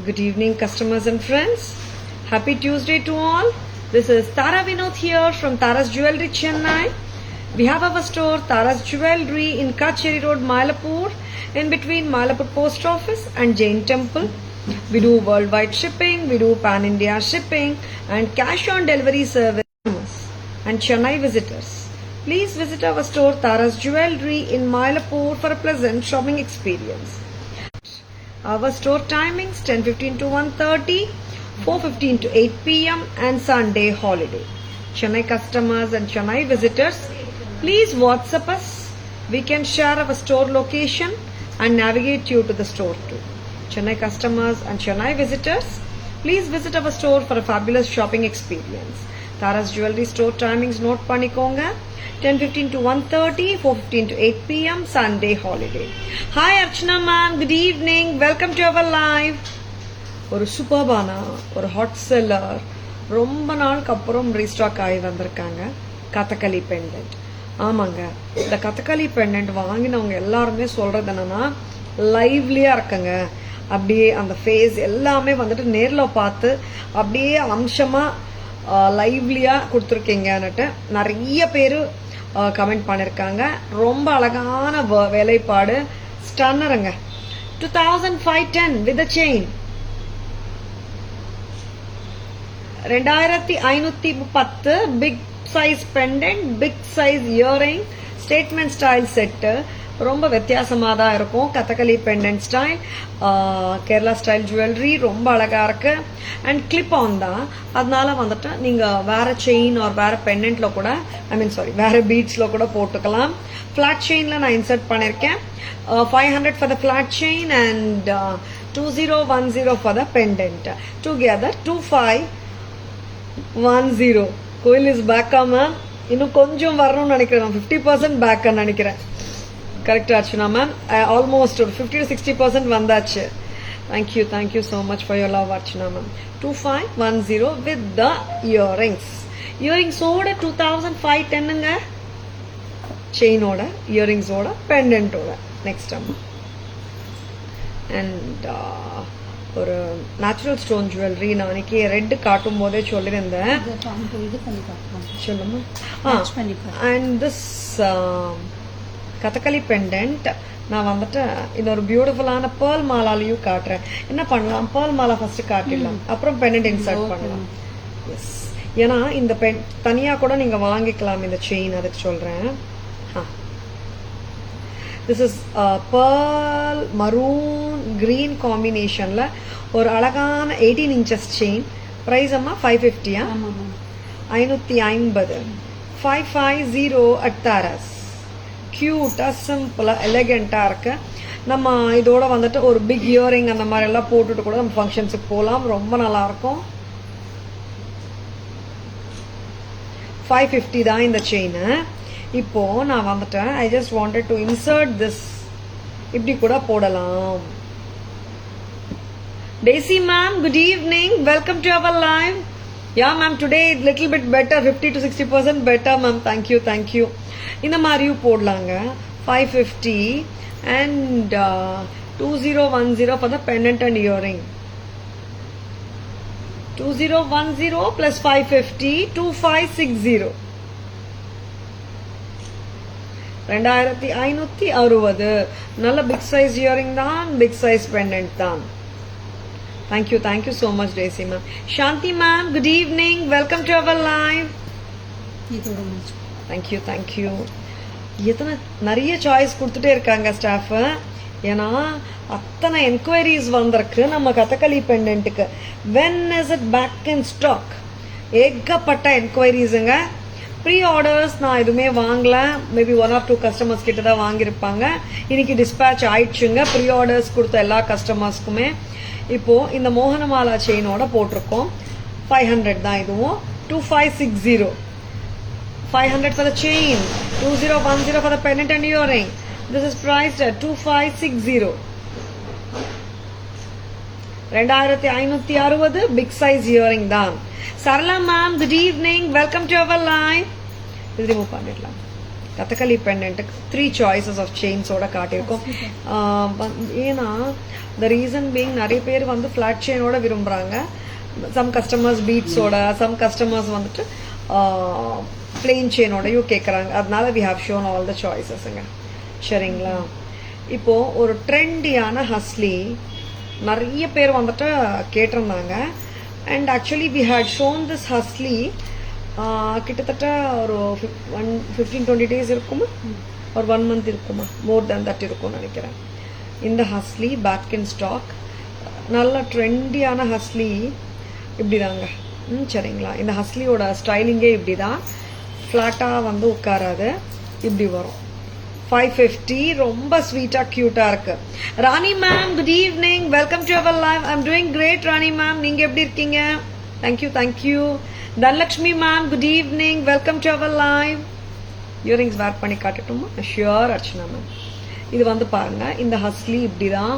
Good evening, customers and friends. Happy Tuesday to all. This is Tara Vinod here from Tara's Jewelry, Chennai. We have our store Tara's Jewelry in Kacheri Road, Mylapore, in between Mylapore Post Office and Jain Temple. We do worldwide shipping, we do pan-India shipping and cash on delivery service and Chennai visitors. Please visit our store Tara's Jewelry in Mylapore for a pleasant shopping experience. Our store timings 10:15 to 1:30, 4:15 to 8 p.m. and Sunday holiday. Chennai customers and Chennai visitors, please WhatsApp us. We can share our store location and navigate you to the store too. Chennai customers and Chennai visitors, please visit our store for a fabulous shopping experience. Tara's Jewelry store timings note பண்ணிக்கோங்க. 10:15 to 1:30, 4:15 to 8 p.m. Sunday holiday. Hi Archana ma'am, good evening. Welcome to our live. ஒரு சூப்பர்பான ஒரு hot seller ரொம்ப நாளுக்கு அப்புறம் restock ஆகி வந்திருக்காங்க. Kathakali pendant. ஆமாங்க, இந்த கதகளி பெண்டன்ட் வாங்கினவங்க எல்லாருமே சொல்றது என்னன்னா லைவ்லியா இருக்குங்க. அப்படியே அந்த ஃபேஸ் எல்லாமே வந்துட்டு நேரில் பார்த்து அப்படியே அம்சமா லைவ்லியா கொடுத்துருக்கீங்கன்னுட்டு நிறைய பேர் கமெண்ட் பண்ணியிருக்காங்க. ரொம்ப அழகான வேலைப்பாடு, ஸ்டன்னருங்க. 2510 with a chain, 2530 big size pendant, big size earring, statement style set. ரொம்ப வித்தியாசமாக தான் இருக்கும். Kathakali pendant style, Kerala style jewellery ரொம்ப அழகாக இருக்கு. அண்ட் கிளிப் ஆன் தான், அதனால வந்துட்டு நீங்கள் வேற செயின் ஒரு வேற பெண்டன்ட்ல கூட வேற பீட்ஸில் கூட போட்டுக்கலாம். ஃப்ளாட் செயினில் நான் இன்சர்ட் பண்ணியிருக்கேன். 500 for the flat chain and 2010 for the pendant. Together 2510. கோயில் இஸ் பேக்காம இன்னும் கொஞ்சம் வரணும்னு நினைக்கிறேன். 50% பேக்குன்னு நினைக்கிறேன். கரெக்ட் ஆச்சுனா மேம்? ஆல்மோஸ்ட் ஒரு 50 to 60% வந்தாச்சு. Thank you so much for your love Archana ma'am. 2510 with the earrings. இயரிங்ஸோட 2510ங்க. செயினோட, இயரிங்ஸோட, பெண்டன்ட்டோட. நெக்ஸ்ட் அம்மா அண்ட் ஒரு நேச்சுரல் ஸ்டோன் ஜுவல்லரி. நான் அன்னைக்கு ரெட் காட்டும் போதே சொல்லியிருந்தேன். சொல்லுமா? அண்ட் திஸ் கதகளி பெண்டன்ட் நான் வந்துட்டு இந்த ஒரு பியூட்டிஃபுல்லான பேர்ல் மாலாலையும் காட்டுறேன். என்ன பண்ணலாம், பேர்ல் மாலா ஃபர்ஸ்ட் காட்டிடலாம், அப்புறம் பெண்டன்ட் இன்சர்ட் பண்ணலாம். எஸ், ஏன்னா இந்த தனியாக கூட நீங்கள் வாங்கிக்கலாம் இந்த செயின், அதுக்கு சொல்கிறேன். This is pearl maroon green காம்பினேஷனில் ஒரு அழகான 18 inches செயின். ப்ரைஸ் அம்மா 550. 550. 550 at Tara's. கியூட்டா, சிம்பிளா, எலகெண்டா இருக்கு. நம்ம இதோட வந்துட்டு ஒரு பிக் இயரிங் அந்த மாதிரி எல்லாம் போட்டுட்டு கூட நம்ம ஃபங்க்ஷன்ஸுக்கு போகலாம். ரொம்ப நல்லா இருக்கும். 550 தான் இந்த செயின். இப்போ நான் வந்துட்டேன். I just wanted to insert this. இப்படி கூட போடலாம். Daisy ma'am, good evening. Welcome to our live. Yeah ma'am, today little bit better, 50 to 60% better ma'am. Thank you. இந்த மாதிரியும் போடலாங்க. 550 and 2010 for the pendant and earring. 2010 plus 550, 2560. 2560. நல்ல big size earring தான், big size pendant தான். Thank you so much Daisy ma'am. Shanthi ma'am, good evening. Welcome to our live. Thank you. எத்தனை நிறைய choice கொடுத்துட்டே இருக்காங்க ஸ்டாஃப். ஏன்னா அத்தனை என்கொயரிஸ் வந்திருக்கு நம்ம கதகளி பெண்டன்ட்டுக்கு. When is it back in stock? ஏகப்பட்ட என்கொயரிஸுங்க. ப்ரீ ஆர்டர்ஸ் நான் எதுவுமே வாங்கல. மேபி 1 or 2 கஸ்டமர்ஸ் கிட்ட தான் வாங்கியிருப்பாங்க. இன்னைக்கு டிஸ்பேச் ஆயிடுச்சுங்க ப்ரீ ஆர்டர்ஸ் கொடுத்த எல்லா கஸ்டமர்ஸ்க்குமே. இப்போ இந்த மோகனமாலா செயினோட போட்டிருக்கோம். 500 தான் இதுவும். 2560. 500 for the chain, 2010 for the pendant and earring. This is priced at 2560. 2560 big size earring தான். Sarala ma'am, good evening. Welcome to our live. இது ரிமூவ் பண்ணிடலாம். கதகளி பெண்டன்ட்டுக்கு 3 சாய்ஸஸ் ஆஃப் செயின்ஸோட காட்டியிருக்கோம். ஏன்னா த ரீசன் பீங் நிறைய பேர் வந்து ஃப்ளாட் செயினோட விரும்புகிறாங்க. சம் கஸ்டமர்ஸ் பீட்ஸோட, சம் கஸ்டமர்ஸ் வந்துட்டு பிளெயின் செயினோடையும் கேட்குறாங்க. அதனால we have shown all the சாய்ஸஸுங்க. சரிங்களா? இப்போது ஒரு ட்ரெண்டியான ஹஸ்லி நிறைய பேர் வந்துட்டு கேட்டிருந்தாங்க. And actually we had shown this hasli கிட்டத்தட்ட ஒரு 15-20 days இருக்குமா, ஒரு 1 month இருக்குமா, மோர் தேன் தட் இருக்கும்னு நினைக்கிறேன். இந்த ஹஸ்லி பேக் இன் ஸ்டாக், நல்ல ட்ரெண்டியான ஹஸ்லி இப்படி தாங்க. சரிங்களா? இந்த ஹஸ்லியோட ஸ்டைலிங்கே இப்படி தான், ஃப்ளாட்டாக வந்து உட்காராது, இப்படி வரும். 550, ரொம்ப ஸ்வீட்டா கியூட்டா இருக்கு. Rani ma'am, good evening, welcome to our live. I am doing great Rani ma'am, நீங்க எப்படி இருக்கீங்க? Thank you. Dhanalakshmi ma'am, good evening, welcome to our live. Earrings wear பண்ணி காட்டட்டுமா? Sure Archana ma'am. இது வந்து பாருங்க, இந்த ஹஸ்லி இப்படிதான்.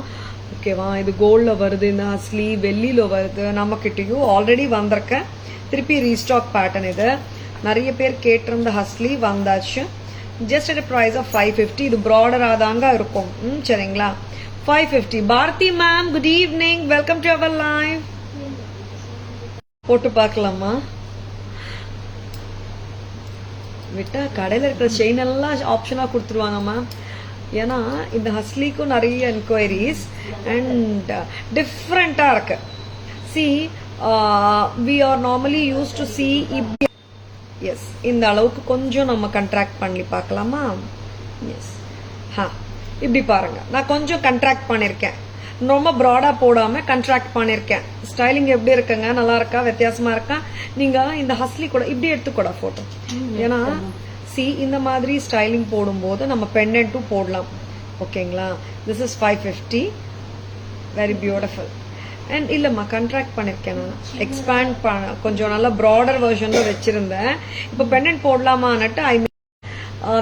ஓகேவா? இது கோல்ட்ல வருது, இந்த ஹஸ்லி வெள்ளியில வருது. நம்ம கிட்டயும் ஆல்ரெடி வந்திருக்க, திருப்பி ரீஸ்டாக் பேட்டர்ன். இது நிறைய பேர் கேட்டிருந்த ஹஸ்லி வந்தாச்சு. Just at price of 550. இது ப்ராடரா தாங்க இருக்கும். சரிங்களா? 550. Bharathi ma'am, good evening, welcome to our live. போட்டு பார்க்கலாமா? விட்டா கடையில் இருக்கிற செயின் எல்லாம் ஆப்ஷனா கொடுத்துருவாங்கம்மா. ஏன்னா இந்த ஹஸ்லிக்கும் நிறைய என்கொயரிஸ் அண்ட் டிஃப்ரெண்டா இருக்கு. See we are normally use to see இப்படி. எஸ், இந்த அளவுக்கு கொஞ்சம் நம்ம கண்ட்ராக்ட் பண்ணி பார்க்கலாமா? எஸ், இப்படி பாருங்க. நான் கொஞ்சம் கண்ட்ராக்ட் பண்ணியிருக்கேன், ரொம்ப ப்ராடா போடாம கண்ட்ராக்ட் பண்ணியிருக்கேன். ஸ்டைலிங் எப்படி இருக்குங்க? நல்லா இருக்கா? வித்தியாசமா இருக்கா? நீங்க இந்த ஹஸ்லி கூட இப்படி எடுத்துக்கூட போட்டோ. ஏன்னா சி இந்த மாதிரி ஸ்டைலிங் போடும்போது நம்ம பெண்டன்ட்டும் போடலாம். ஓகேங்களா? This is 550, very beautiful. And இல்லைம்மா, கண்ட்ராக்ட் பண்ணியிருக்கேன் நான். எக்ஸ்பேண்ட் பண்ண கொஞ்சம் நல்லா ப்ராடர் வெர்ஷனில் வச்சுருந்தேன். இப்போ பெண்டன்ட் போடலாமான்னுட்டு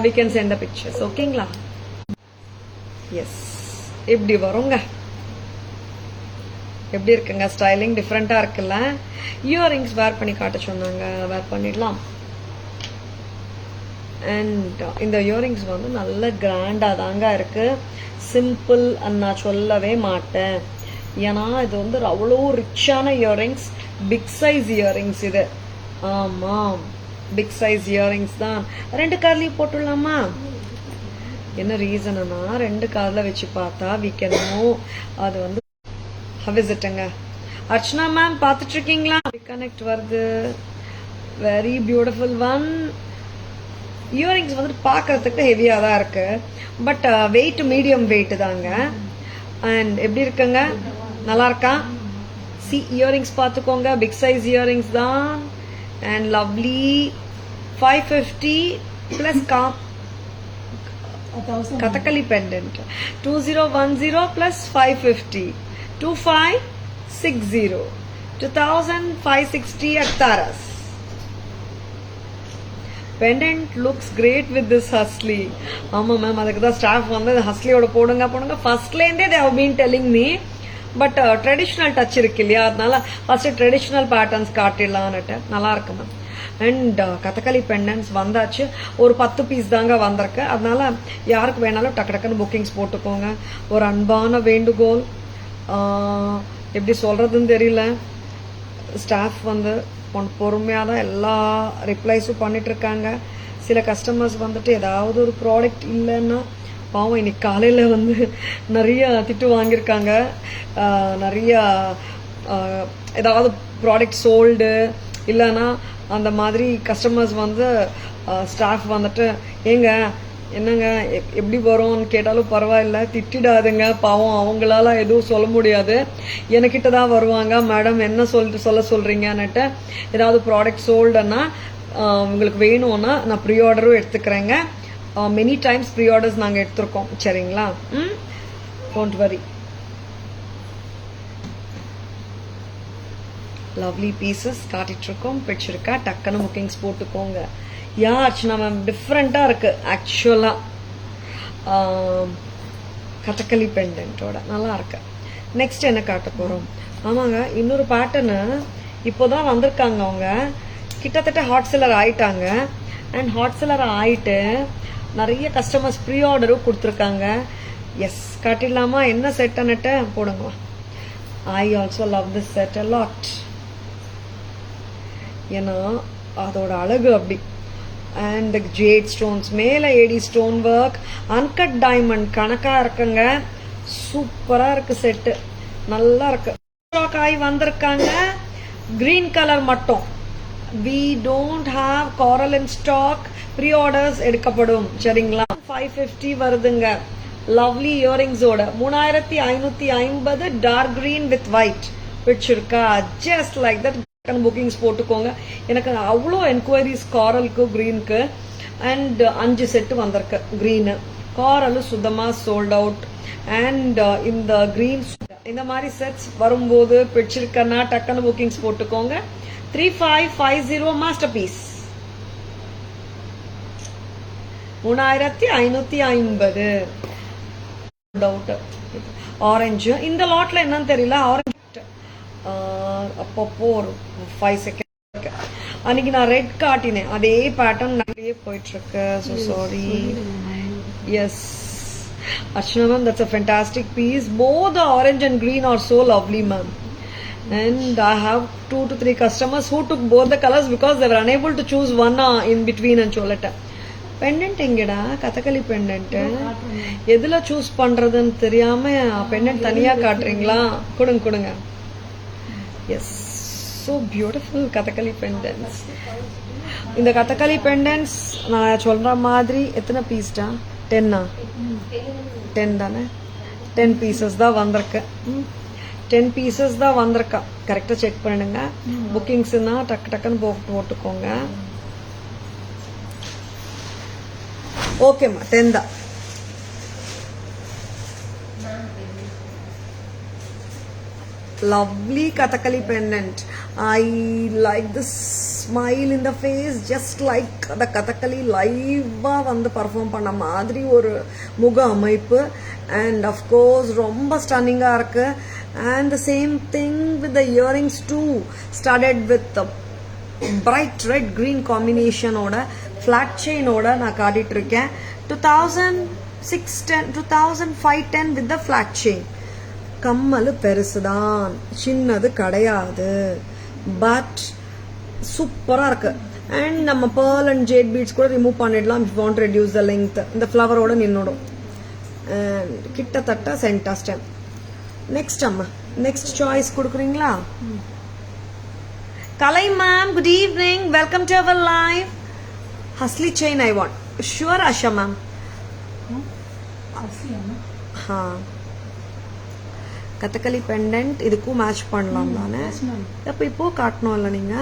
we can send the pictures. ஓகேங்களா? எஸ், இப்படி வருங்க. எப்படி இருக்குங்க? ஸ்டைலிங் டிஃப்ரெண்ட்டாக இருக்குல்ல? இயரிங்ஸ் வேர் பண்ணி காட்ட சொன்னாங்க, வேர் பண்ணிடலாம். அண்ட் இந்த இயரிங்ஸ் வந்து நல்ல கிராண்டாக தாங்க இருக்கு. சிம்பிள் நான் சொல்லவே மாட்டேன். ஏன்னா இது வந்து அவ்வளோ ரிச்சான இயரிங்ஸ், பிக் சைஸ் இயரிங்ஸ் இது. ஆமாம், பிக் சைஸ் இயரிங்ஸ் தான். 2 கார்லையும் போட்டுடலாமா? என்ன ரீசன்னா 2 கார்ல வச்சு பார்த்தா we can know அது வந்து விசிட்டுங்க. அர்ச்சனா மேம் பார்த்துட்டு இருக்கீங்களா? கனெக்ட் வருது. Very beautiful one. இயரிங்ஸ் வந்து பார்க்கறதுக்கு ஹெவியாக தான் இருக்கு, பட் வெயிட் மீடியம் வெயிட் தாங்க. அண்ட் எப்படி இருக்குங்க? நல்லா இருக்கா? சி இயரிங்ஸ் பார்த்துக்கோங்க, பிக் சைஸ் இயரிங்ஸ் தான். And lovely 550 plus Kathakali pendant 2010 plus 550 2560 2560 at Taras. Pendant looks great with this husly. ஆமா மேம், அதுக்கு தான் ஸ்டாஃப் வந்து ஹஸ்லியோட போடுங்க. ஃபர்ஸ்ட்லேருந்தே they have been telling me. But traditional touch இருக்கு இல்லையா, அதனால ஃபர்ஸ்ட் ட்ரெடிஷ்னல் பேட்டர்ன்ஸ் காட்டிடலான்னுட்டு. நல்லா இருக்கு மேம். அண்ட் கதகளி பெண்டன்ஸ் வந்தாச்சு. ஒரு 10 பீஸ் தாங்க வந்திருக்கு. அதனால யாருக்கு வேணாலும் டக்குன்னு புக்கிங்ஸ் போட்டுக்கோங்க. ஒரு அன்பான வேண்டுகோள், எப்படி சொல்றதுன்னு தெரியல. ஸ்டாஃப் வந்து பொறுமையாக தான் எல்லா ரிப்ளைஸும் பண்ணிட்டு இருக்காங்க. சில கஸ்டமர்ஸ் வந்துட்டு ஏதாவது ஒரு ப்ராடக்ட் இல்லைன்னா பாவம் இன்னைக்கு காலையில் வந்து நிறைய திட்டு வாங்கியிருக்காங்க. நிறைய ஏதாவது ப்ராடக்ட் சோல்டு இல்லைன்னா அந்த மாதிரி கஸ்டமர்ஸ் வந்து ஸ்டாஃப் வந்துட்டு ஏங்க என்னங்க எப்படி வரும்னு கேட்டாலும் பரவாயில்ல, திட்டிடாதுங்க, பாவம் அவங்களால எதுவும் சொல்ல முடியாது, என்கிட்ட தான் வருவாங்க, மேடம் என்ன சொல்ல சொல்றீங்கன்னுட்டு. ஏதாவது ப்ராடக்ட் சோல்டுன்னா உங்களுக்கு வேணும்னா நான் ப்ரீ ஆர்டரும் எடுத்துக்கிறேங்க. மெனி டைம்ஸ் ப்ரீ ஆர்டர்ஸ் நாங்கள் எடுத்திருக்கோம். சரிங்களா? Don't worry. லவ்லி பீசஸ் காட்டிட்டு இருக்கோம். பிடிச்சிருக்கா? டக்குன்னு புக்கிங்ஸ் போட்டுக்கோங்க. யா அர்ச்சனா மேம், டிஃப்ரெண்ட்டாக இருக்கு ஆக்சுவலாக. கதகளி பெண்டன்ட்டோட நல்லா இருக்கு. நெக்ஸ்ட் என்ன காட்ட போகிறோம்? ஆமாங்க, இன்னொரு பேட்டர்னு இப்போதான் வந்திருக்காங்க. அவங்க கிட்டத்தட்ட ஹாட் செல்லர் ஆயிட்டாங்க. அண்ட் ஹாட் செல்லர் ஆயிட்டு நிறைய கஸ்டமர்ஸ் ப்ரீ ஆர்டரும் கொடுத்துருக்காங்க. எஸ், காட்டிடலாமா? என்ன செட் அன்னுட்டு போடுங்க. I also love this set a lot. ஏன்னா அதோட அழகு அப்படி. அண்ட் ஜேட் ஸ்டோன்ஸ், மேலே AD stone work, uncut diamond கணக்காக இருக்குங்க. சூப்பராக இருக்கு செட்டு, நல்லா இருக்கு. ஸ்டாக் ஆகி வந்திருக்காங்க. கிரீன் கலர் மட்டும். we don't have coral in stock. Pre orders எடுக்கப்படும். சரிங்களா? 550 வருதுங்க. லவ்லி இயரிங்ஸோட 3550 டார்க் கிரீன் வித் ஒயிட் பிடிச்சிருக்கா? ஜஸ்ட் லைக் தட் புக்கிங்ஸ் போட்டுக்கோங்க. எனக்கு அவ்வளோ என்கொயரிஸ் காரலுக்கு கிரீனுக்கு. அண்ட் 5 செட்டு வந்திருக்கு கிரீனு. காரலு சுத்தமாக சோல்ட் அவுட். அண்ட் இந்த கிரீன் இந்த மாதிரி செட்ஸ் வரும்போது பிடிச்சிருக்கன்னா டக்குன்னு புக்கிங்ஸ் போட்டுக்கோங்க. 3550 மாஸ்டர் பீஸ் 3550. டவுட். ஆரஞ்சு இந்த லாட்ல என்னன்னு தெரியல. ஆரஞ்சு அப்பப்போ ஒரு 5 செகண்ட். அன்னைக்கு நான் ரெட் காட்டினேன், அதே பேட்டர்ன் நிறைய போயிட்டு இருக்கு. So sorry. Yes Archana ma'am, that's a fantastic piece. Both the orange and green are so lovely, ma'am. And I have 2 to 3 customers who took both the colors because they were unable to choose one in between and சொல்லட்ட. Pendant எங்கடா? Kathakali pendant எதுல choose பண்றதுன்னு தெரியாம pendant தனியா காட்டுறீங்களா? கொடுங்க கொடுங்க. Yes, so beautiful Kathakali pendants. இந்த கதகளி பெண்டன்ட்ஸ் நான் சொல்ற மாதிரி எத்தனை பீஸ்டா? 10 தானே? 10 பீசஸ் தான் வந்திருக்கு. 10 பீசஸ் தான் வந்திருக்கா. கரெக்டாக செக் பண்ணிடுங்க. புக்கிங்ஸ்னா டக்கு டக்குன்னு போட்டுக்கோங்க. ஓகேம்மா, 10 தான். Lovely Kathakali pendant. I like the smile in the face, just like the Kathakali live வந்து perform பண்ண மாதிரி ஒரு முக அமைப்பு. And of course ரொம்ப ஸ்டன்னிங்கா இருக்கு. And the same thing with the earrings too, started with the bright red green combination ஓட flat chain ஓட நான் காட்டிட்டு இருக்கேன். 2510 with the flat chain. கம்மல் பெருசுதான், சின்னது கிடையாது. பட் சூப்பராக இருக்கு. அண்ட் நம்ம பேர்ல் அண்ட் ஜேட் பீட்ஸ் கூட ரிமூவ் பண்ணிடலாம் if want reduce the length. இந்த ஃப்ளவரோட நின்னோடும். அண்ட் கிட்டத்தட்ட சென்டர் ஸ்டெம். நெக்ஸ்ட் அம்மா, நெக்ஸ்ட் சாய்ஸ் கொடுக்குறீங்களா? Kalai ma'am, good evening, welcome to our live. Hasli chain I want. Sure Asha ma'am. ஹா, கதகளி பெண்டன்ட் இதுக்கும் மேட்ச் பண்ணலாம் தானே? அப்போ இப்போ காட்டணும்ல நீங்க.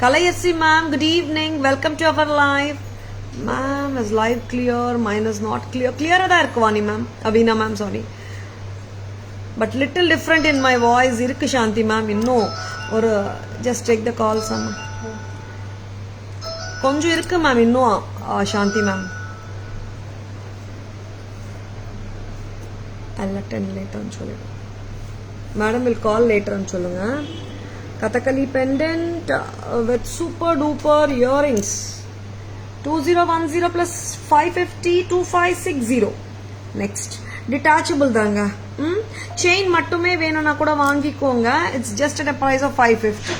Kalaiyarasi ma'am, good evening, welcome to our live. Ma'am is live clear, mine is not clear. கிளியரா தான் இருக்கு Vani ma'am, Abeena ma'am, sorry. But little different in my voice இருக்கு சாந்தி மேம். இன்னும் ஒரு ஜஸ்ட் டேக் த கால்ஸ் அம்மா. கொஞ்சம் இருக்கு மேம் இன்னும் சாந்தி மேம். I'll attend later ன்னு சொல்லுங்க. மேடம் will call later ன்னு சொல்லுங்க. Kathakali pendant with super duper earrings. 2010 plus 550 2560. Next detachable தாங்க. செயின் மட்டுமே வேணும்னா கூட வாங்கிக்கோங்க. It's just at a price of 550.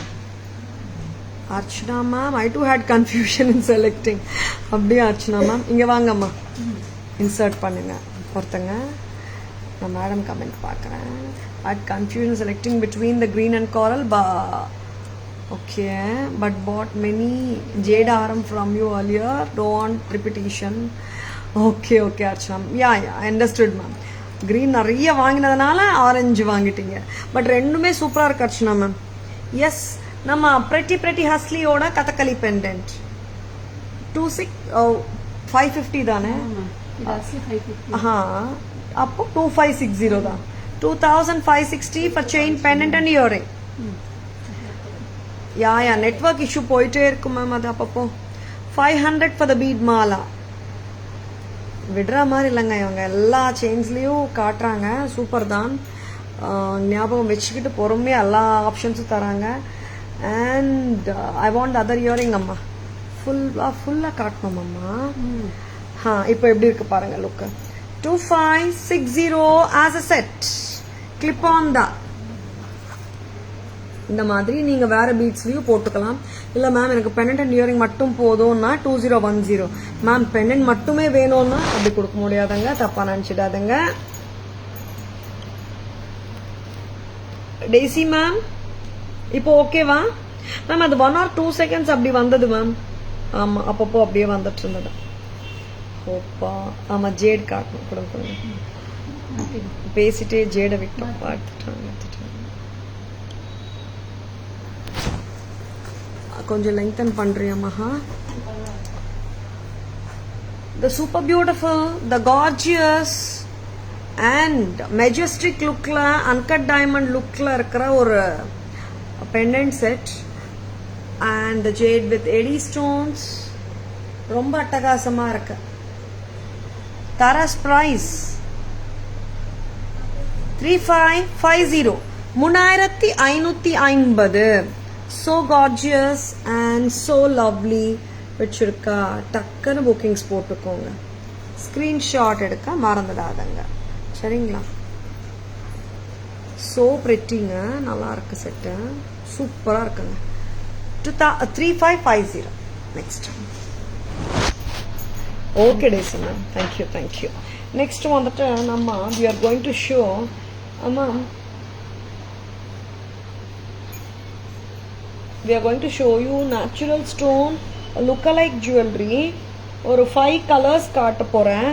Archana ma'am, I too had confusion in selecting. அப்படியே Archana ma'am, இங்க வாங்கம்மா. இன்சர்ட் பண்ணுங்க ஒருத்தங்க. நான் மேடம் கமெண்ட் பார்க்குறேன். At confusion selecting between the green and coral. Okay, but bought many jade haram from you earlier. Don't want repetition. Okay, Archana. Yeah, I understood ma'am. Green நிறைய வாங்கினதுனால orange வாங்கிட்டீங்க. But ரெண்டுமே சூப்பராக இருக்கு Archana ma'am. S, நம்ம pretty ஹஸ்லியோட Kathakali pendant 550 தானே? அப்போ 2560 தான். 2560 for chain pendant and earring. Yeah network issue போயிட்டே இருக்கும் மேம். அது அப்பப்போ 500 for the bead மாலா. விடுற மாதிரி இல்லைங்க, இவங்க எல்லா செயின்ஸ்லேயும் காட்டுறாங்க. சூப்பர் தான். ஞாபகம் வச்சுக்கிட்டு பொறுமையாக எல்லா ஆப்ஷன்ஸும் தராங்க. And I want other earring அம்மா. ஃபுல்லாக காட்டணுமாம்மா. இப்போ எப்படி இருக்கு பாருங்க லுக்கு. 2560 as a set. Clip on தான். இந்த மாதிரி நீங்க வேற பீட்ஸ்லயும் போட்டுக்கலாம். இல்ல மேம் எனக்கு பெண்டன்ட் அண்ட் இயரிங் மட்டும் போதும்னா 2010. மேம் பெண்டன்ட் மட்டுமே வேணும்னா அப்படி கொடுக்க முடியாதுங்க, தப்பா நினைச்சிடாதுங்க. டெய்ஸி மேம் இப்போ ஓகேவா மேம்? அது 1 or 2 seconds அப்படி வந்தது மேம். ஆமா அப்பப்போ அப்படியே வந்துட்டு இருந்தது. ஓப்பா ஆமா ஜேட் காட்டணும் கொடுங்க. பேசிட்டே ஜேட விட்டோம் பார்த்துட்டோம். கொஞ்சம் லெங்தன் பண்றியா மகா? The super beautiful, the gorgeous and majestic lookல uncut diamond lookல இருக்கிற ஒரு pendant set and the jade with eddy stones. ரொம்ப அட்டகாசமா இருக்கு. Tara's price 3550 3550. So gorgeous and so lovely. வச்சிருக்கா டக்குன்னு புக்கிங்ஸ் போட்டுக்கோங்க. ஸ்கிரீன்ஷாட் எடுக்க மறந்துடாதங்க சரிங்களா? சோ பிரிட்டிங்க, நல்லா இருக்கு செட்டு, சூப்பரா இருக்குங்க. 3550. Next okay days ma'am, thank you. Next வந்துட்டு நம்ம we are going to show we are going to show you natural stone lookalike jewelry. ஒரு 5 colors காட்ட போறேன்.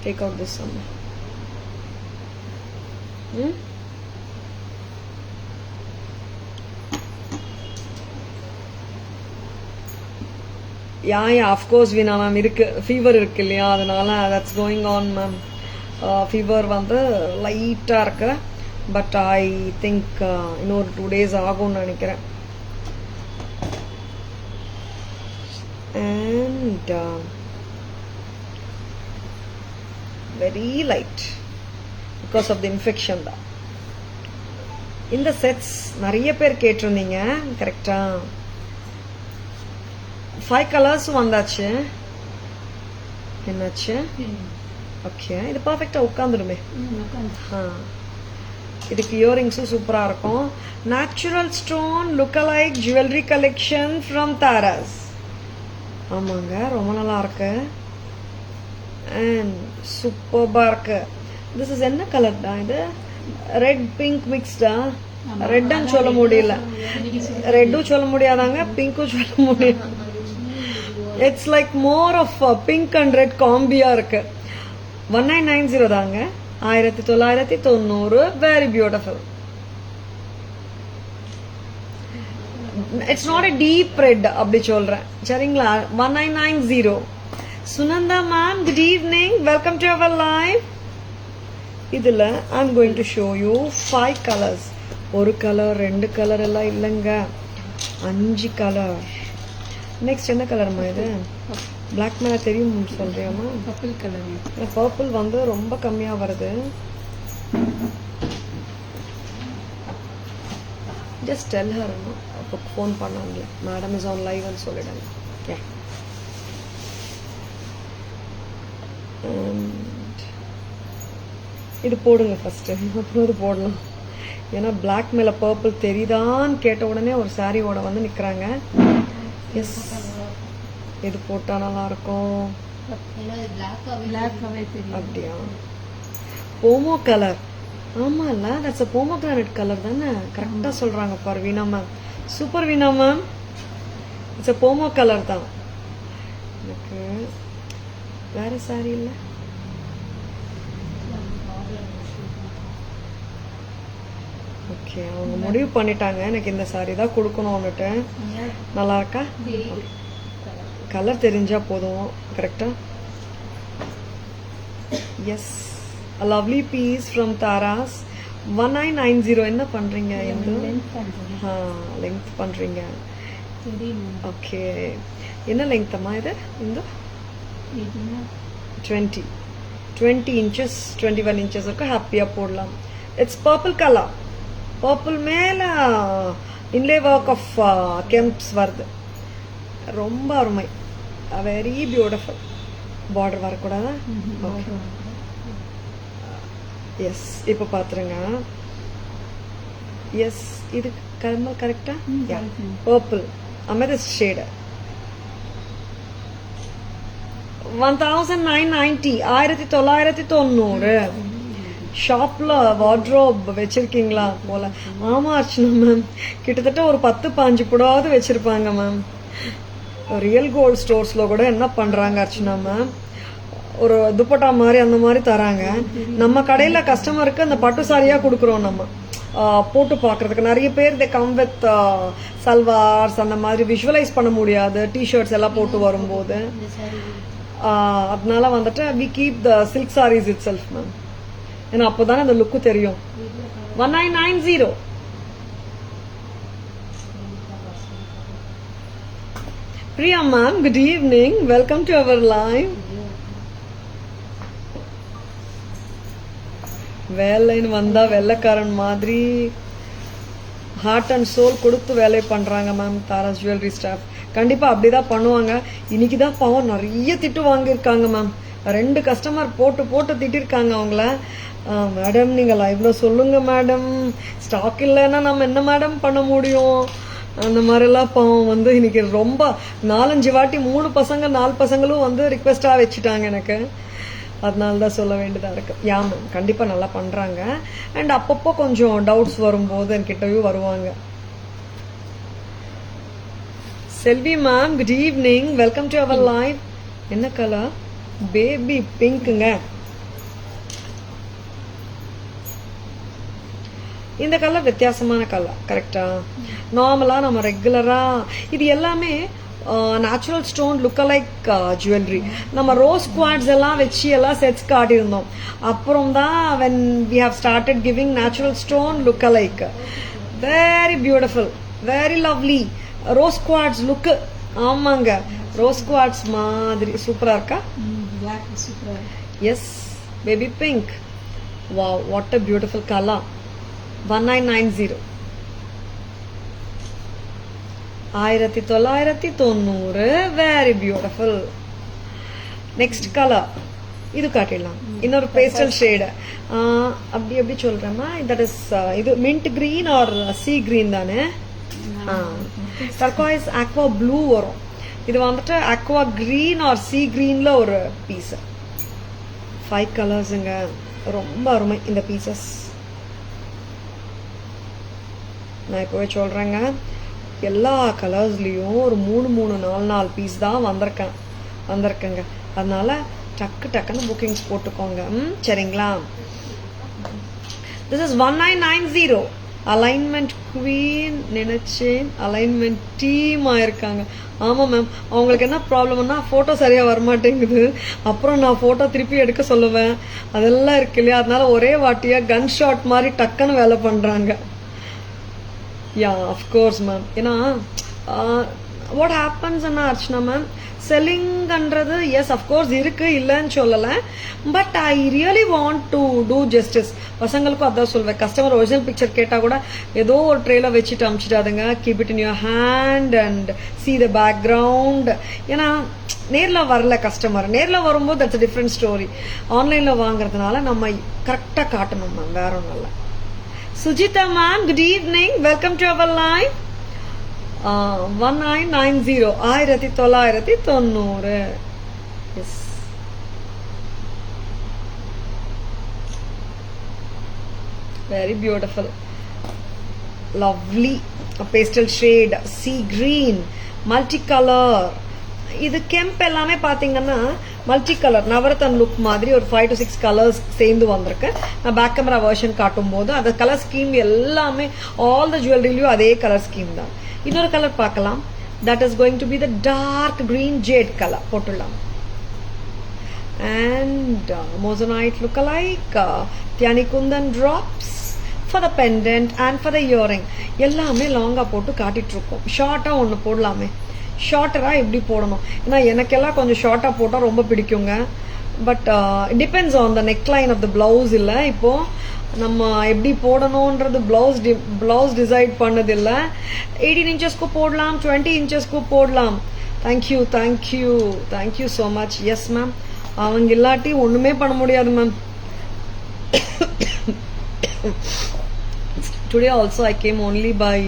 Take out this one. Yeah, of course Veena ma'am இருக்கு, fever இருக்கு இல்லையா, அதனால that's going on ma'am. Fever வந்து லைட்டா இருக்கு, பட் ஐ திங்க் இன்னொரு 2 days ஆகும்னு நினைக்கிறேன். And very light because of the infection தான். இந்த செட்ஸ் நிறைய பேர் கேட்டிருந்தீங்க கரெக்டா? 5 colors வந்தாச்சு. என்னாச்சு? ஓகே, இது பர்ஃபெக்டா உட்காந்துடுமே. இதுக்கு இயரிங்ஸும் சூப்பரா இருக்கும். Natural stone lookalike jewellery collection from Taras. ஆமாங்க, ரொம்ப நல்லா இருக்கு அண்ட் சூப்பர்பா இருக்கு. திஸ் இஸ் என்ன கலர் தான் இது? Red pink மிக்ஸ்டா? ரெட்டும் சொல்ல முடியல, ரெட்டும் சொல்ல முடியாதாங்க, பிங்க்கும் சொல்ல முடியாது. It's like more of pink and red காம்பியா இருக்கு. 1990 தாங்க, 1990. Very beautiful. It's not a deep red அப்படி சொல்றேன் சரிங்களா? 1990. Sunanda ma'am good evening, welcome to our live. இதுல I am going to show you 5 colors. ஒரு கலர் 2 கலர் எல்லாம் இல்லைங்க, 5 கலர். நெக்ஸ்ட் என்ன கலர்மா இது? பிளாக் மேல தெரியும் சொல்றியாமா? Purple colour. பர்பிள் வந்து ரொம்ப கம்மியா வருது. Just tell her, அப்போ ஃபோன் பண்ணாங்களே, மேடம் இஸ் ஆன் லைவ்னு சொல்லிடுங்க. இது போடுங்க ஃபர்ஸ்ட், அப்புறம் இது போடலாம். ஏன்னா பிளாக் மேல பர்பிள் தெரியுதான்னு கேட்ட உடனே ஒரு சாரியோட வந்து நிக்கிறாங்க. எஸ், இது போட்டா நல்லா இருக்கும். அப்படியா? Pomo colour. ஆமால, தட்ஸ் a pomegranate கலர் தானே? கரெக்டா சொல்றாங்க பாரு Veena ma'am. Super Veena ma'am, it's a pomo colour தான். எனக்கு வேற சாரி இல்ல. ஓகே, அவங்க முடிவு பண்ணிட்டாங்க எனக்கு இந்த சாரி தான் கொடுக்கணும்னுட்டு. நல்லா இருக்கா? கலர் தெரிஞ்சா போதும். கரெக்டா? Yes, a lovely piece from Taras. 1990. என்ன பண்றீங்க? லெங்த் பண்றீங்க. ஓகே, என்ன லெங்த்மா இது? இந்த 20 inches 21 inches இருக்கு. ஹாப்பியா போடலாம். It's purple colour. பர்பிள் மேல இன்லே ஒர்க் ஆஃப் கெம்ப்ஸ் வருது. ரொம்ப அருமை, வெரி பியூட்டிஃபுல். பார்டர் வரக்கூடாதா? Okay, yes. இப்போ பார்த்துருங்க. எஸ், இது கரெக்டா? Purple amethyst shade. 1990, 1990. ஷாப்ல வார்ட்ரோப் வச்சிருக்கீங்களா போல? ஆமா அர்ச்சனா மேம், கிட்டத்தட்ட ஒரு 10-15 புடாவது வச்சிருப்பாங்க மேம். ரியல் கோல்ட் ஸ்டோர்ஸ்ல கூட என்ன பண்றாங்க அர்ச்சனா மேம், ஒரு துப்பட்டா மாதிரி அந்த மாதிரி தராங்க. நம்ம கடையில கஸ்டமருக்கு அந்த பட்டு சாரியா கொடுக்குறோம் நம்ம, போட்டு பார்க்கறதுக்கு. நிறைய பேர் தே கம் வித் சல்வார்ஸ் அந்த மாதிரி விஷுவலைஸ் பண்ண முடியாது டிஷர்ட்ஸ் எல்லாம் போட்டு வரும்போது. அதனால வந்துட்டு we keep the silk saris itself ma'am, ஏன்னா அப்போதானே அந்த லுக்கு தெரியும். 1990. Priya ma'am, good evening, welcome to our live. வேலைன்னு வந்தா வெள்ளைக்காரன் மாதிரி ஹார்ட் அண்ட் சோல் கொடுத்து வேலை பண்றாங்க மேம் தாராஸ் ஜுவல்லரி ஸ்டாஃப். கண்டிப்பா அப்படிதான் பண்ணுவாங்க. இன்னைக்கு தான் பாவம் நிறைய திட்டு வாங்கியிருக்காங்க மேம். 2 கஸ்டமர் போட்டு திட்டிருக்காங்க அவங்கள. மேடம் நீங்க லைவ்ல சொல்லுங்க மேடம், ஸ்டாக் இல்லைன்னா நம்ம என்ன மேடம் பண்ண முடியும், அந்த மாதிரிலாம் பாவம் வந்து இன்னைக்கு ரொம்ப 4-5 வாட்டி 3 பசங்க 4 பசங்களும் வந்து ரிக்வெஸ்டா வச்சுட்டாங்க எனக்கு. அதனால தான் சொல்ல வேண்டியதா இருக்கு. யா மேம், கண்டிப்பா நல்லா பண்றாங்க. அண்ட் அப்பப்போ கொஞ்சம் டவுட்ஸ் வரும்போது என்கிட்டயும் வருவாங்க. Selvi ma'am, good evening, welcome to our live. என்ன கலர்? பேபி பிங்க்குங்க. இந்த கலர் வித்தியாசமான கலர், கரெக்டா? நார்மலா நம்ம ரெகுலரா இது எல்லாமே நேச்சுரல் ஸ்டோன் லுக் அலைக் ஜுவல்லரி. நம்ம ரோஸ் குவாட்ஸ் எல்லாம் வச்சு எல்லாம் செட்ஸ் காட்டியிருந்தோம். அப்புறம் தான் when we have started giving natural stone look alike. very beautiful, very lovely rose quartz look. ஆமாங்க, ரோஸ் குவாட்ஸ் மாதிரி சூப்பரா இருக்கா? Yes, baby pink. wow, what a beautiful color. 1990, 1990. Very beautiful. Next colour இது காட்டிடலாம். இன்னொரு pastel shade. அப்படி எப்படி சொல்றேன்னா, தட் இஸ் இது mint green or sea green தானே? டர்காய்ஸ் ஆக்வா ப்ளூ வரும். இது வந்துட்டு ஆக்வா கிரீன் ஆர் சி கிரீன்ல ஒரு பீஸ். 5 கலர்ஸுங்க, ரொம்ப அருமை இந்த பீசஸ். நான் இப்போவே சொல்றேங்க, எல்லா கலர்ஸ்லயும் ஒரு 3-4 பீஸ் தான் வந்திருக்கேங்க. அதனால டக்குன்னு புக்கிங்ஸ் போட்டுக்கோங்க. சரிங்களா? This is 1990. அலைன்மெண்ட் குவீன் நினைச்சேன், அலைன்மெண்ட் டீம் ஆயிருக்காங்க. ஆமா மேம், அவங்களுக்கு என்ன ப்ராப்ளம்னா போட்டோ சரியா வரமாட்டேங்குது. அப்புறம் நான் போட்டோ திருப்பி எடுக்க சொல்லுவேன், அதெல்லாம் இருக்கு இல்லையா? அதனால ஒரே வாட்டியா கன் ஷாட் மாதிரி டக்குன்னு வேலை பண்றாங்க. Yeah, of course ma'am. ஏன்னா வாட் ஹேப்பன்ஸ் அர்ச்சனா மேம், செல்லிங்ன்றது எஸ் அஃப்கோர்ஸ் இருக்கு, இல்லைன்னு சொல்லலை. But I really want to do justice. பசங்களுக்கும் அதான் சொல்வேன், கஸ்டமர் ஒரிஜினல் பிக்சர் கேட்டால் கூட ஏதோ ஒரு ட்ரெயில வச்சுட்டு அனுப்பிச்சிட்டாதுங்க. Keep it in your hand and see the background. ஏன்னா நேரில் வரல கஸ்டமர், நேரில் வரும்போது தட்ஸ் டிஃப்ரெண்ட் ஸ்டோரி. ஆன்லைனில் வாங்குறதுனால நம்ம கரெக்டாக காட்டணும் மேம், வேற ஒன்றும் இல்லை. Sujita ma'am, good evening. Welcome to our live. 1990, 1990. Yes. Very beautiful. Lovely. A pastel shade, sea green, multicolor. இது கெம்ப் எல்லாமே பாத்தீங்கன்னா மல்டி கலர் நவரத்தன் லுக் மாதிரி ஒரு 5 to 6 கலர்ஸ் சேர்ந்து வந்திருக்கு. நான் பேக் கேமரா வெர்ஷன் காட்டும் போது அந்த கலர் ஸ்கீம் எல்லாமே ஆல் த ஜுவல்லரிலையும் அதே கலர் ஸ்கீம் தான். இன்னொரு கலர் பார்க்கலாம். That is going to be the dark green jade colour போட்டுடலாம். அண்ட் மோசனைட் லுக் லைக் தியானி kundan drops for the pendant and for the earring. எல்லாமே லாங்கா போட்டு காட்டிட்டு இருக்கோம். ஷார்ட்டா ஒன்று போடலாமே, ஷார்ட்டரா எப்படி போடணும்? ஏன்னா எனக்கெல்லாம் கொஞ்சம் ஷார்ட்டா போட்டால் ரொம்ப பிடிக்குங்க. But depends on the neck line of the blouse. இல்லை இப்போ நம்ம எப்படி போடணுன்றது பிளவுஸ் டிசைட் பண்ணது இல்லை. 18 இன்ச்சஸ்க்கு போடலாம், 20 இன்ச்சஸ்க்கு போடலாம். Thank you so much. Yes ma'am, அவங்க இல்லாட்டி ஒன்றுமே பண்ண முடியாது ma'am. Today also I came only by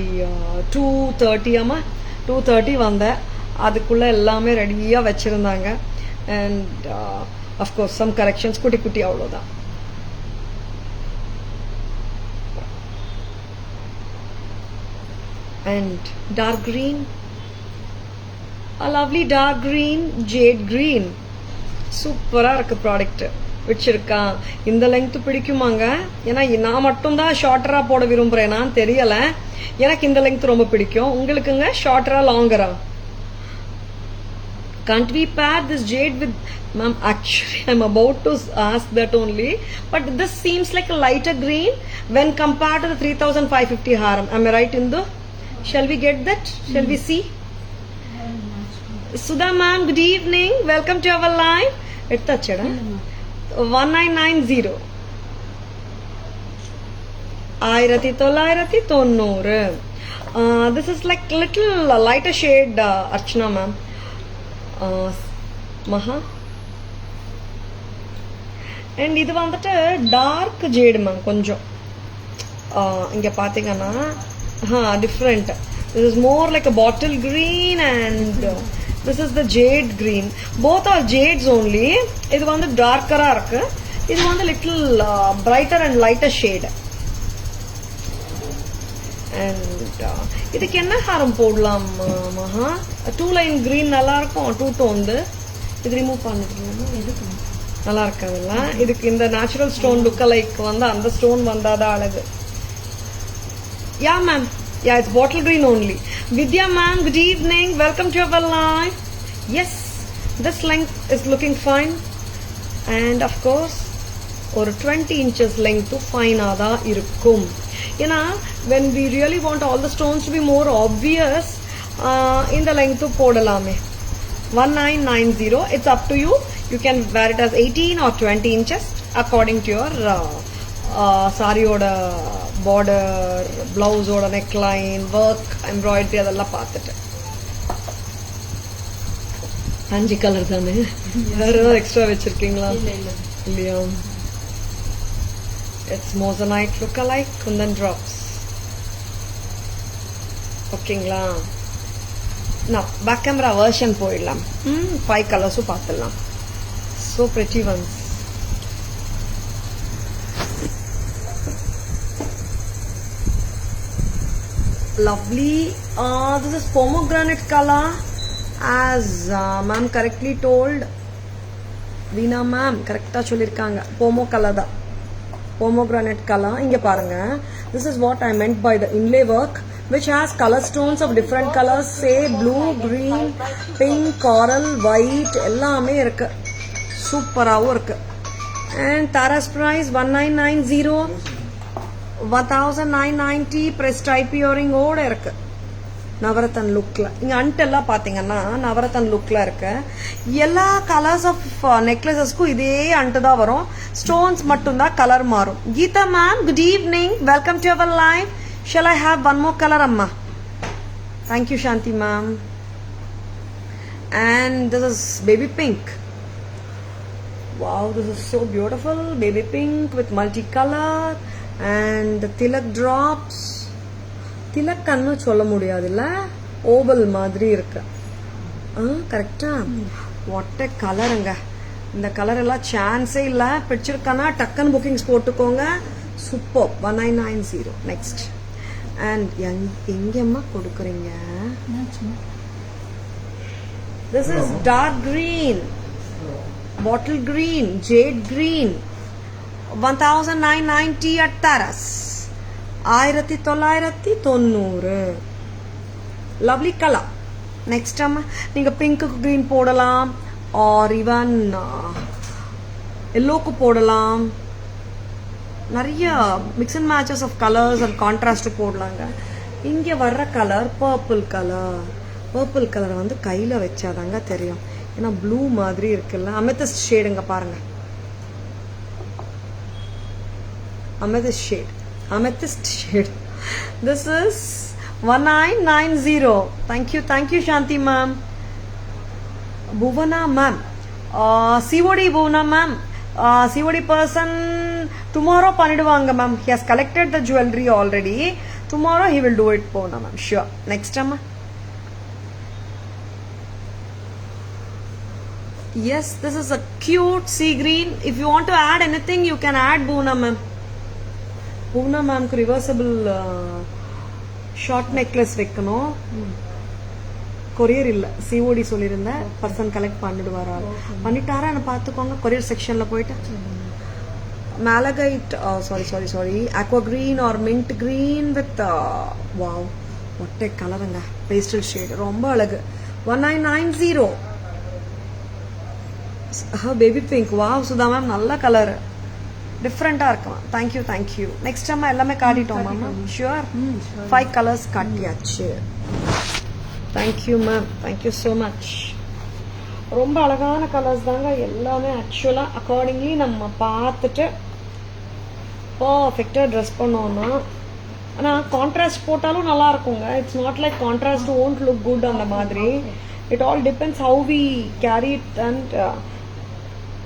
2:30. ஆமாம் 2:30 வந்தேன். அதுக்குள்ளே எல்லாமே ரெடியாக வச்சுருந்தாங்க. அண்ட் அஃப்கோர்ஸ் சம் கரெக்ஷன்ஸ் குட்டி குட்டி அவ்வளோதான். And dark green, a lovely dark green, jade green. சூப்பராக இருக்குது ப்ராடக்ட். வச்சிருக்கா இந்த லெங்க்த்து பிடிக்குமாங்க? ஏன்னா நான் மட்டும்தான் ஷார்ட்டராக போட விரும்புகிறேனான்னு தெரியலை. எனக்கு இந்த லெங்க் ரொம்ப பிடிக்கும். உங்களுக்குங்க ஷார்ட்டரா லாங்கரா? Can't we pair this jade with... Ma'am, actually I'm about to ask that only, but this seems like a lighter green when compared to the 3550 haram. Am I right, Indu? Shall we get that? Shall we see? Sudha ma'am, good evening. Welcome to our live. Etta cheda 1990 1990. This is like little lighter shade, Archana ma'am. Maha. And இது வந்துட்டு dark jade ma'am. கொஞ்சம் இங்கே பார்த்தீங்கன்னா different. This is more like a bottle green and this is the jade green. Both are jades only. இது வந்து darker-ஆ இருக்கு. இது வந்து little brighter and lighter shade. And இதுக்கு என்ன ஹாரம் போடலாம் மகா? 2-line green நல்லா இருக்கும். 2-tone இது ரிமூவ் பண்ணிக்கலாம். எதுக்கு நல்லா இருக்காதுல்ல? இதுக்கு இந்த நேச்சுரல் ஸ்டோன் லுக் லைக் வந்து அந்த ஸ்டோன் வந்தாதான் அழகு. Yeah ma'am. Yeah, it's bottle green only. Vidya ma'am, good evening. Welcome to our live. Yes, this length is looking fine. And of course, or 20 inches length fine ஆதா இருக்கும். ஏன்னா when we really want all the stones to be more obvious, இந்த length போடலாமே. 1990. It's up to you. You can wear it as 18 or 20 inches according to your சாரியோட border, பிளவுஸோட neckline, work, embroidery அதெல்லாம் பார்த்துட்டு. 5 colour தானே, வேற ஏதாவது extra வச்சிருக்கீங்களா? இல்லையா? It's moissanite look அலைக் Kundan drops. ஓகேங்களா? நான் பேக் கேமரா வெர்ஷன் போயிடலாம். 5 கலர்ஸும் பார்த்துடலாம். So pretty once. Lovely. This is pomegranate color, as ma'am correctly told. Veena ma'am correcta sollirukanga. Pomo color da, pomegranate color. Inga parunga, this is what I meant by the inlay work, which has color stones of different colors, say blue, green, pink, coral, white, ellame irukku. Super ah irukku. And Tara's price 1990. 1990 press type earring ஓட இருக்கு. நவரத்தன் லுக்ல இங்க அண்டெல்லாம் பாத்தீங்கன்னா நவரத்தன் லுக்ல இருக்கு. எல்லா colours of நெக்லஸஸ்க்கும் இதே and தான் வரும். Stones மட்டும் தான் கலர் மாறும். Geetha ma'am, good evening. Welcome to our live. Shall I have one more colour அம்மா? Thank you Shanthi ma'am. And this is baby pink. Wow, this is so beautiful. Baby pink with multicolor. And Tilak drops. Tilak கண்ணு சொல்ல முடியாதுல்ல, oval மாதிரி இருக்கு. கரெக்டா? ஒட்ட கலருங்க. இந்த கலர் எல்லாம் சான்ஸே இல்லை. பிடிச்சிருக்கானா டக்குன்னு புக்கிங்ஸ் போட்டுக்கோங்க. சூப்பர். 1990. நெக்ஸ்ட். அண்ட் எங்கம்மா கொடுக்குறீங்க? This is dark green, bottle green, jade green. 1990 at Taras. 1990. Lovely color. Next time நீங்க பிங்க்கு green போடலாம், or even yellowக்கு போடலாம். நிறைய mix and matches of colours and contrast போடலாங்க. இங்க வர்ற colour purple colour. Purple colour வந்து கையில வச்சாதாங்க தெரியும். ஏன்னா ப்ளூ மாதிரி இருக்குல்ல. அமெத்திஸ்ட் ஷேடுங்க பாருங்க. Amethyst shade. This is 1990. Thank you Shanti ma'am. Bhuvana ma'am. COD Bhuvana ma'am. COD person tomorrow பண்ணிடுவாங்க ma'am. He has collected the jewelry already. Tomorrow he will do it Bhuvana ma'am. Sure. Next amma. Yes, this is a cute sea green. If you want to add anything, you can add Bhuvana ma'am. Bhuvana ma'am ku reversible short necklace வைக்கணும். Courier இல்லை, COD சொல்லியிருந்தேன். Person collect பண்ணிடுவாரா பண்ணிட்டாரா என்ன பார்த்துக்கோங்க. Courier செக்ஷனில் போயிட்டு malachite sorry aqua green or mint green with wow ஒட்டை கலருங்க, பேஸ்டல் ஷேட், ரொம்ப அழகு. 1990 baby pink. Wow Sudha ma'am, நல்ல கலர், டிஃப்ரெண்ட்டாக இருக்கலாம். தேங்க்யூ. நெக்ஸ்ட் நம்ம எல்லாமே காட்டிட்டோம் மேம். ஷுவர் 5 கலர்ஸ் காட்டியாச்சு. Thank you ma'am, thank you so much. ரொம்ப அழகான கலர்ஸ் தாங்க எல்லாமே. ஆக்சுவலாக அக்கார்டிங்லி நம்ம பார்த்துட்டு பர்ஃபெக்டாக ட்ரெஸ் பண்ணோன்னா, ஆனால் கான்ட்ராஸ்ட் போட்டாலும் நல்லா இருக்குங்க. It's not like contrast won't look good அந்த மாதிரி. It all depends how we carry it and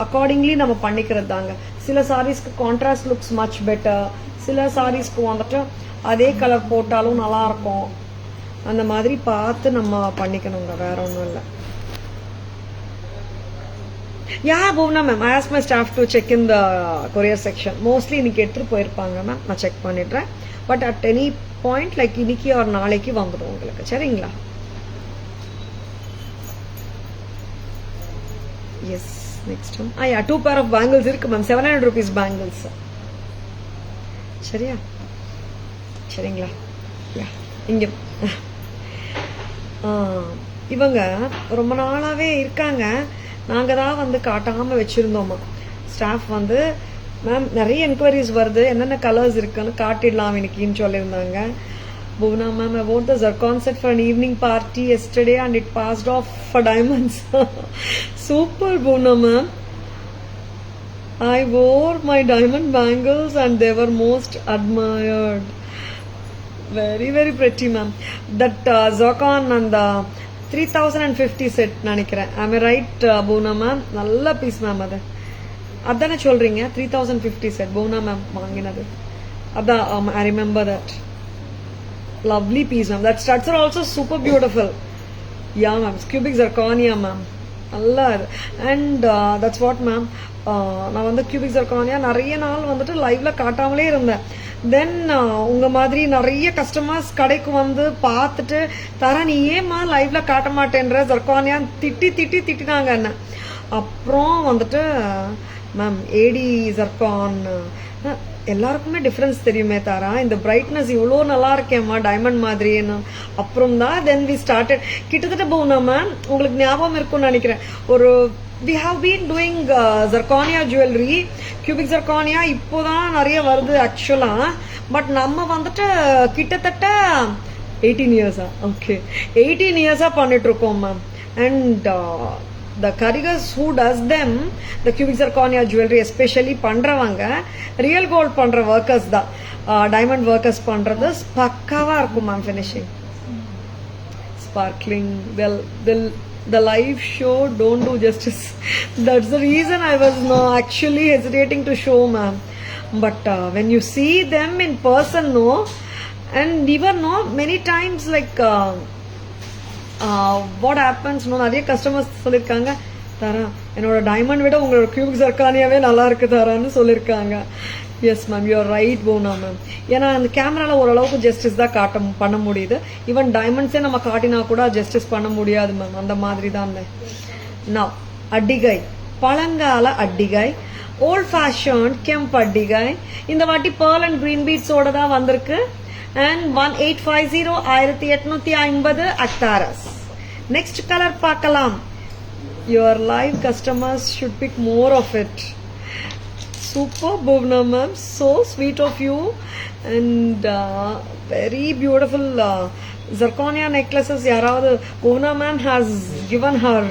accordingly நம்ம பண்ணிக்கிறது தாங்க. சில சாரீஸ்க்கு கான்ட்ராஸ்ட் லுக்ஸ் மச் பெட்டர், சில சாரீஸ்க்கு வந்துட்டு அதே கலர் போட்டாலும் நல்லா இருக்கும். அந்த மாதிரி பார்த்து நம்ம பண்ணிக்கணுங்க, வேற ஒன்றும் இல்லை. Bhuvana ma'am, I asked my staff to check in the courier section. Mostly இன்னைக்கு எடுத்துட்டு போயிருப்பாங்க மேம், நான் செக் பண்ணிடுறேன். But at any point like இன்னைக்கு ஒரு நாளைக்கு வந்துடும் உங்களுக்கு. சரிங்களா? Yes. Next 2 pair of bangles இருக்கு மேம். 700 rupees bangles. சரிங்களா? இங்க இவங்க ரொம்ப நாளாவே இருக்காங்க. நாங்கள் தான் வந்து காட்டாமல் வச்சுருந்தோமா. ஸ்டாஃப் வந்து மேம் நிறைய என்கொயரிஸ் வருது, என்னென்ன கலர்ஸ் இருக்குன்னு காட்டிடலாம் இன்னைக்குன்னு சொல்லியிருந்தாங்க. Bhuvana ma'am, I wore the zircon set for an evening party yesterday and it passed off for diamonds. Super Bhuvana ma'am. I wore my diamond bangles and they were most admired. Very, very pretty ma'am. That zircon and the 3050 set நினைக்கிறேன். Am I right Bhuvana ma'am? நல்ல piece ma'am. அதானே சொல்றீங்க? 3050 set Bhuvana ma'am வாங்கினது அதான். I remember that. Lovely piece ma'am. That studs are also super beautiful. Yeah ma'am, cubic zirconia ma'am. நல்லா. And that's what ma'am. நான் வந்து cubic zirconia நிறைய நாள் வந்துட்டு லைவ்ல காட்டாமலே இருந்தேன். தென் உங்க மாதிரி நிறைய கஸ்டமர்ஸ் கடைக்கு வந்து பார்த்துட்டு தர, நீ ஏமா லைவ்ல காட்ட மாட்டேன்ற ஜர்கானியா திட்டினாங்க என்ன. அப்புறம் வந்துட்டு மேம் ஏடி ஜர்கான் எல்லாருக்குமே டிஃப்ரென்ஸ் தெரியுமே தாரா, இந்த பிரைட்னஸ் இவ்வளோ நல்லா இருக்கேம்மா டைமண்ட் மாதிரின்னு. அப்புறம் தான் தென் வி ஸ்டார்டட். கிட்டத்தட்ட Bhuvana மேம் உங்களுக்கு ஞாபகம் இருக்கும்னு நினைக்கிறேன், ஒரு we have been doing zirconia jewelry, cubic zirconia இப்போதான் நிறைய வருது ஆக்சுவலா. பட் நம்ம வந்துட்டு கிட்டத்தட்ட 18 இயர்ஸா 18 இயர்ஸா பண்ணிட்டு இருக்கோம் ma'am. And the carigars who does them, the cubic zirconia jewelry especially பண்றவங்க ரியல் கோல்ட் பண்ற ஒர்க்கர்ஸ் தான். டைமண்ட் ஒர்க்கர்ஸ் பண்றது பக்காவா இருக்கும் ma'am. Finishing sparkling. The live show don't do justice. That's the reason I was actually hesitating to show ma'am. But when you see them in person, no, and even no, many times like what happens, no, நிறைய customers சொல்லியிருக்காங்க, தாரா என்னோட diamond விட உங்களோட cubic ஜர்கானியாவே நல்லா இருக்கு தாரான்னு சொல்லியிருக்காங்க. Yes ma'am, you are right Bhuvana ma'am. ஏன்னா அந்த கேமராவில் ஓரளவுக்கு ஜஸ்டிஸ் தான் பண்ண முடியுது. ஈவன் டைமண்ட்ஸே நம்ம காட்டினா கூட ஜஸ்டிஸ் பண்ண முடியாது மேம். அந்த மாதிரி தான். நான் அட்டிகை, பழங்கால அட்டிகை, ஓல்ட் ஃபேஷன் கெம்ப் அட்டிகை. இந்த வாட்டி பேர்ல் அண்ட் கிரீன் பீட்ஸோட தான் வந்திருக்கு. And 1850 1850 at Taras. Next color பார்க்கலாம். Your live customers should pick more of it. Super Bhuvana ma'am, so sweet of you. And very beautiful zirconia necklaces. யாராவது Bhuvana ma'am has given her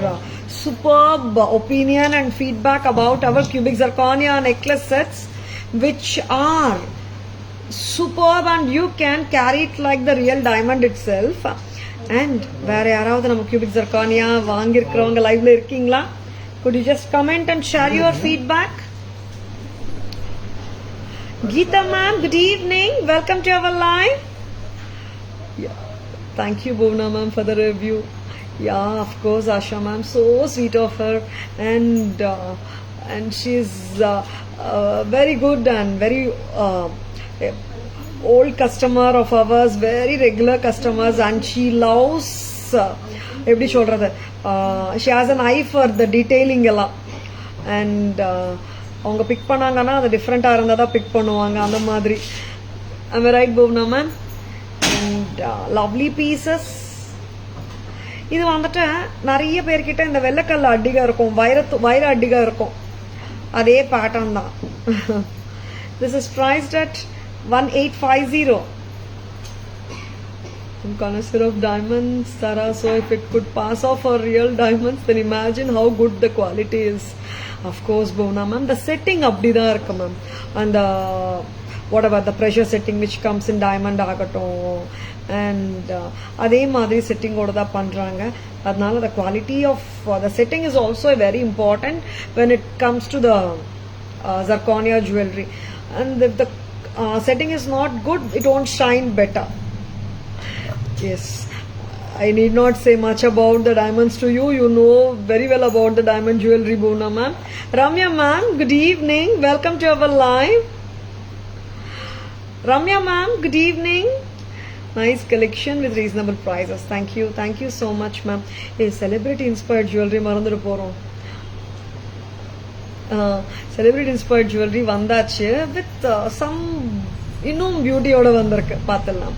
superb opinion and feedback about our cubic zirconia necklace sets, which are superb and you can carry it like the real diamond itself. And வேற யாராவது நம்ம cubic zirconia வாங்கியிருக்கிறவங்க லைவ்ல இருக்கீங்களா? Could you just comment and share your feedback? Geeta ma'am, good evening. Welcome to our live. Yeah. Thank you, Bhuvna ma'am, for the review. Yeah, of course, Asha ma'am, so sweet of her, and she's very good and very old customer of ours, very regular customers, and she loves எப்படி சொல்றது, she has an eye for the detailing எல்லாம், and அவங்க big பண்ணாங்கன்னா அது டிஃப்ரெண்ட்டாக இருந்தால் தான் big பண்ணுவாங்க அந்த மாதிரி. am I right, Bhuvna ma'am? And lovely pieces. இது வந்துட்டு நிறைய பேர்கிட்ட இந்த வெள்ளைக்கல்ல அடிகை இருக்கும், வைர அடிகை இருக்கும், அதே பேட்டர்ன் தான். This is priced at 1850. I'm connoisseur of diamonds, Tara, so if it could pass off for real diamonds, then imagine how good the quality is. Of course, Bhuvna ma'am, the setting அப்படிதான் இருக்கு ma'am, and whatever the pressure setting which comes in diamond ஆகட்டும், and அதே மாதிரி செட்டிங்கோட தான் பண்றாங்க. அதனால the quality of the setting is also very important when it comes to the zirconia jewelry, and if the setting is not good, it won't shine better. Yes, I need not say much about the diamonds to you. You know very well about the diamond jewelry, Bhuvna ma'am. Ramya ma'am, good evening. Welcome to our live. Ramya ma'am, good evening. Nice collection with reasonable prices. Thank you so much, ma'am. Hey, celebrity inspired jewelry மறந்துட்டு போறோம். Celebrity inspired jewelry வந்தாச்சு with some இன்னும் பியூட்டியோட வந்திருக்கு, பார்த்துடலாம்.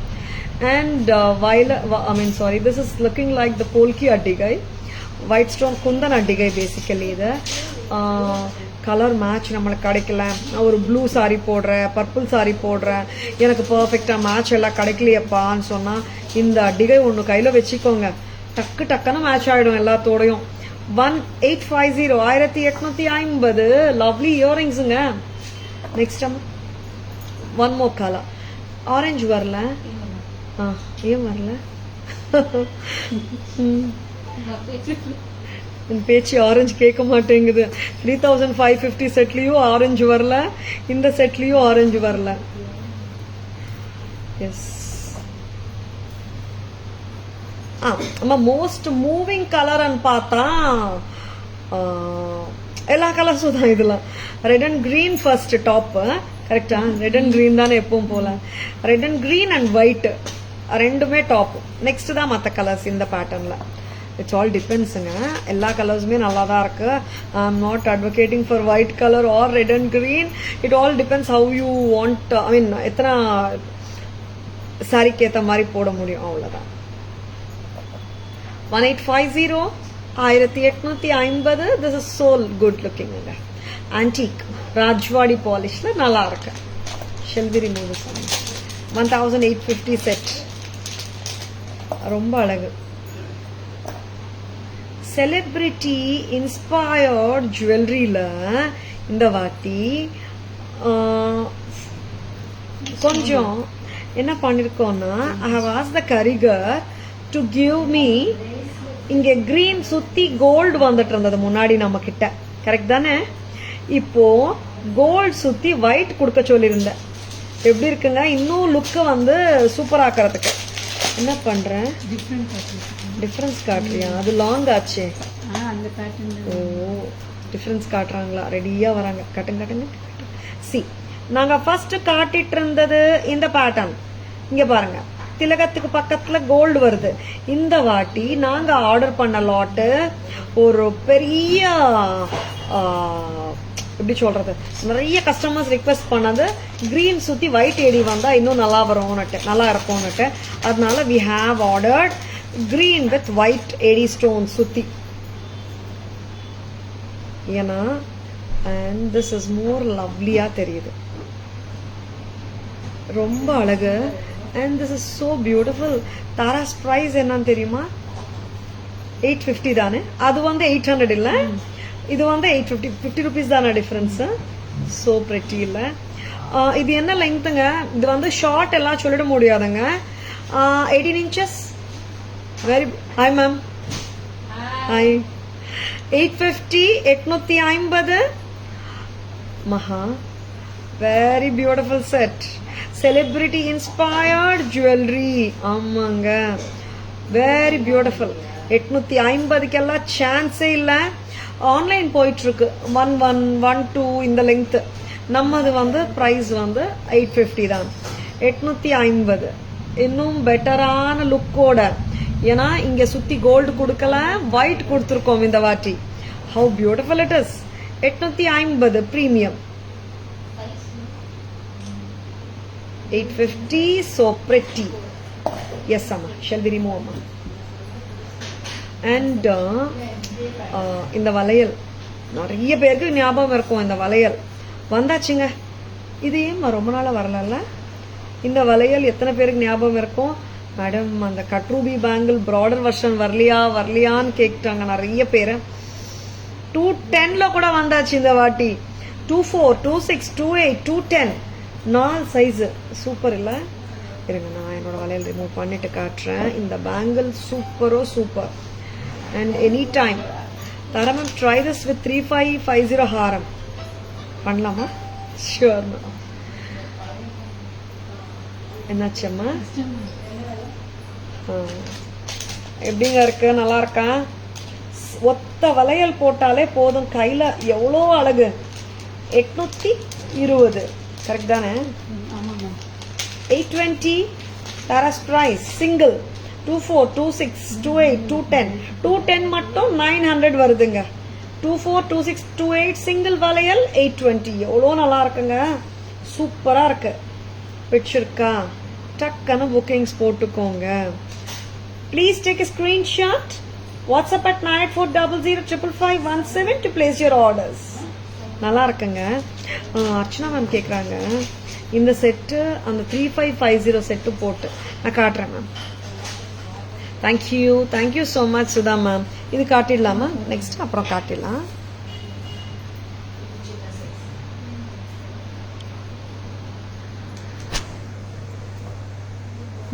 And this is looking like the polki addigai, white stone kundan addigai basically. இது colour match நம்மளுக்கு கிடைக்கல, நான் ஒரு ப்ளூ சாரி போடுறேன், பர்பிள் சாரி போடுறேன், எனக்கு பர்ஃபெக்டாக மேட்ச் எல்லாம் கிடைக்கலையப்பான்னு சொன்னால் இந்த அடிகை ஒன்று கையில் வச்சுக்கோங்க, டக்குன்னு மேட்ச் ஆகிடும் எல்லாத்தோடையும். 1850, 1850. லவ்லி இயரிங்ஸுங்க. Next one more colour. Orange வரல, ஏன் வரல? என் பேச்சு ஆரஞ்சு கேட்க மாட்டேங்குது. 3550 செட்லயும் ஆரஞ்சு வரல, இந்த செட்லயும் ஆரஞ்சு வரல. எஸ், மோஸ்ட் மூவிங் கலர்ன்னு பார்த்தா எல்லா கலர்ஸும் தான். இதெல்லாம் red and green first top, கரெக்டா? ரெட் அண்ட் கிரீன் தானே எப்பவும் போல. Red and green and white ரெண்டுமே டாப். நெக்ஸ்ட் தான் மற்ற கலர்ஸ் இந்த பேட்டர்ன்ல. இட்ஸ் ஆல் டிபெண்ட்ஸுங்க. எல்லா கலர்ஸுமே நல்லா தான் இருக்கு. I am not advocating for white colour or red and green. It all depends how you want, I mean எத்தனை சாரிக்கு ஏற்ற மாதிரி போட முடியும், அவ்வளோதான். 1850, 1850. This is so good looking. Antique Rajwadi பாலிஷ்ல நல்லா இருக்கு. ஷெல்வி ரிமூவ் 1850 செட், ரொம்ப அழகு. செலிபிரிட்டி இன்ஸ்பயர்ட் ஜுவல்லரியில இந்த வாட்டி கொஞ்சம் என்ன பண்ணிருக்கோம்னா, I have asked the karigar to give me. இங்க கிரீன் சுத்தி கோல்டு வந்துட்டு இருந்தது முன்னாடி நம்ம கிட்ட, கரெக்ட் தானே? இப்போ கோல்டு சுத்தி ஒயிட் கொடுக்க சொல்லியிருந்தேன். எப்படி இருக்குங்க? இன்னும் லுக்கு வந்து சூப்பர் ஆக்கிறதுக்கு என்ன பண்றேன்? டிஃபரன்ஸ் காட்டுறியா? அது லாங் ஆச்சு. ஓ, டிஃபரன்ஸ் காட்டுறாங்களா? ரெடியா வராங்க. கட்டுங்க. சி, நாங்க ஃபர்ஸ்ட் காட்டிட்டு இருந்தது இந்த பேட்டர்ன். இங்க பாருங்க, திலகத்துக்கு பக்கத்துல கோல்டு வருது. இந்த வாட்டி நாங்க ஆர்டர் பண்ண லாட்டு ஒரு பெரிய எப்படி சொல்றது, நிறைய கஸ்டமர்ஸ் ரிக்வெஸ்ட் பண்ணது கிரீன் சுத்தி ஒயிட் ஏடி வந்தா இன்னும் நல்லா வரும்னுட்டு, நல்லா இருக்கும்னுட்டு. அதனால we have ordered green with white AD stone சுத்தி. ஏன்னா அண்ட் திஸ் இஸ் மோர் லவ்லியா தெரியுது, ரொம்ப அழகு. And this is so beautiful. Tara's price என்னன்னு தெரியுமா? 850 தானே? அது வந்து 800 இல்ல, இது வந்து 850. 50 rupees தானே டிஃபரன்ஸ். சோ பிரெட்டி இல்ல. இது என்ன லெங்க்த்துங்க? இது வந்து ஷார்ட் எல்லாம் சொல்லிட முடியாதுங்க. 18 inches Very. Hi, ma'am. Hi. 850, 850. Maha. Very beautiful set. Celebrity inspired jewelry. Amanga. Very beautiful. 850 chance இல்ல. ஆன்லைன் போயிட்டு இருக்கு 1112 இந்த லெங்த். நம்மது வந்து பிரைஸ் வந்து 850 தான். 850 இன்னும் பெட்டரான லுக்கோட. ஏன்னா இங்க சுத்தி கோல்டு கொடுக்கல, ஒயிட் கொடுத்துருக்கோம் இந்த வாட்டி. How beautiful it is. 850 premium. 850 so pretty. Yes amma, shall we remove amma? And இந்த வளையல் நிறைய பேருக்கு ஞாபகம் இருக்கும். இந்த வளையல் வந்தாச்சுங்க. இது ஏன் ரொம்ப நாளா வரல? இந்த வளையல் எத்தனை பேருக்கு ஞாபகம் இருக்கும்? மேடம் அந்த கட்ரூபி பேங்கிள் ப்ராடர் வெர்ஷன் வரலையான்னு கேட்டாங்க நிறைய பேர். 210 கூட வந்தாச்சு இந்த வாட்டி. 24, 26, 28, 210 4 சைஸ். சூப்பர் இல்ல? இருங்க நான் என்னோட வளையல் ரிமூவ் பண்ணிட்டு காட்டுறேன். இந்த பேங்கிள் சூப்பரோ super. And anytime Tara ma'am, try this with 3550 haram. பண்ணலாமா? Sure ma'am. என்னாச்சம்மா? எப்படிங்க இருக்கு? நல்லா இருக்கா? ஒத்த வளையல் போட்டாலே போதும். கையில எவ்வளோ அழகு. 820 கரெக்ட் தானே? 820 Tara's price single 24, 26, 28, 210. 210 மட்டும் 900 வருதுங்க. 24, 26, 28 சிங்கிள் வளையல் 820. எவ்வளோ நல்லா இருக்குங்க. சூப்பரா இருக்கு. பிடிச்சிருக்கா? டக்குன்னு புக்கிங்ஸ் போட்டுக்கோங்க. Please take a screenshot. WhatsApp at 9840055517 to place your orders. நல்லா இருக்குங்க. அர்ச்சனா மேம் கேட்குறாங்க இந்த செட்டு அந்த 3550 செட்டு போட்டு நான் காட்டுறேன் ma'am. Thank you so much Sudha ma'am. இது காட்டிடலாமா? நெக்ஸ்ட் அப்புறம் காட்டிடலாம்.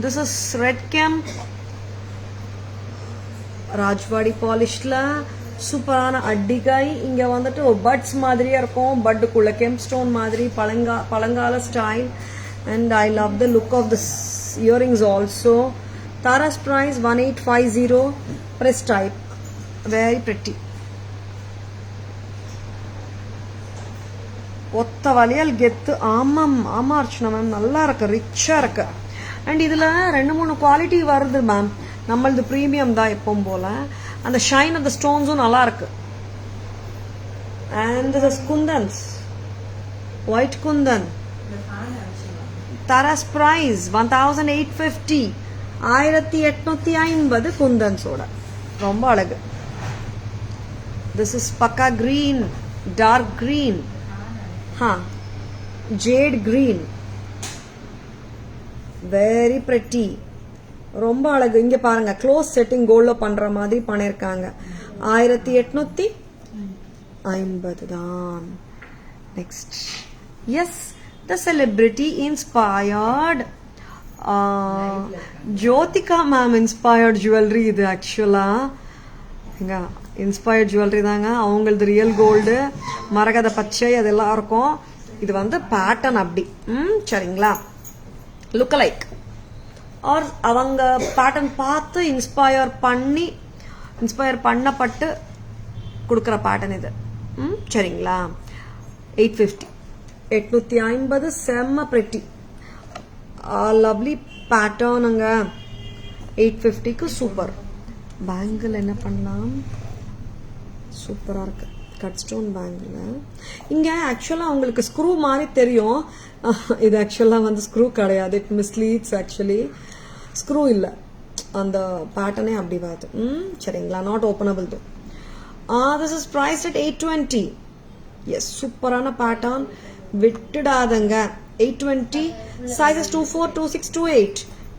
This is red camp Rajwadi பாலிஷ்ல சூப்பரான அட்டிகாய். இங்க வந்துட்டு ஒரு பட்ஸ் மாதிரியே இருக்கும். பட்டுக்குள்ள கெம்ப் ஸ்டோன் மாதிரி பழங்கால style. And I love the look of this earrings also. Tara's price 1850 press type. Very pretty. ஒத்த வளையல் கெத்து. ஆமா அர்ச்சனா மேம் நல்லா இருக்கு. ரிச்சா இருக்கு. அண்ட் இதுல 2-3 குவாலிட்டி வருது மேம். நம்மளது பிரீமியம் தான் எப்பவும் போல. அந்த ஷைன் ஆஃப் த ஸ்டோன்ஸும் நல்லா இருக்கு. And this is kundans. White kundan. Tara's price 1850. 1850 குந்தன்ஸோட. ரொம்ப அழகு. This is pakka green, dark green, jade green. Very pretty. ரொம்ப அழகு. இங்க பாருங்க க்ளோஸ் செட்டிங் கோல்ட்ல பண்ற மாதிரி பண்ணிருக்காங்க. 1850 தான். Next yes the celebrity inspired Jyothika ma'am inspired jewellery. இது ஆக்சுவலா எங்க இன்ஸ்பயர்ட் ஜுவல்லரி தாங்க. அவங்களது ரியல் கோல்டு, மரகத பச்சை அதெல்லாம் இருக்கும். இது வந்து பேட்டர்ன் அப்படி. சரிங்களா? லுக் லைக் ஆர் அவங்க பேட்டர்ன் பார்த்து இன்ஸ்பயர் பண்ணப்பட்டு கொடுக்குற பேட்டர்ன் இது. சரிங்களா? 850 850 செம்ம பிரெட்டி. லவ்லி பேட்டர்னுங்க. 850க்கு சூப்பர். பேங்கிள் என்ன பண்ணலாம்? சூப்பரா இருக்கு. Cut stone bangle. இங்க ஆக்சுவலா உங்களுக்கு ஸ்க்ரூ மாதிரி தெரியும். இது ஆக்சுவலா வந்து ஸ்க்ரூ கிடையாது. இட் மிஸ்லீட்ஸ். ஆக்சுவலி ஸ்க்ரூ இல்ல. அந்த பேட்டர்னே அப்படி வருது. சரிங்களா? Not openable though. This is priced at 820. Yes சூப்பரான பேட்டர்ன். விட்டுடாதங்க. 820 sizes 24, 26, 28,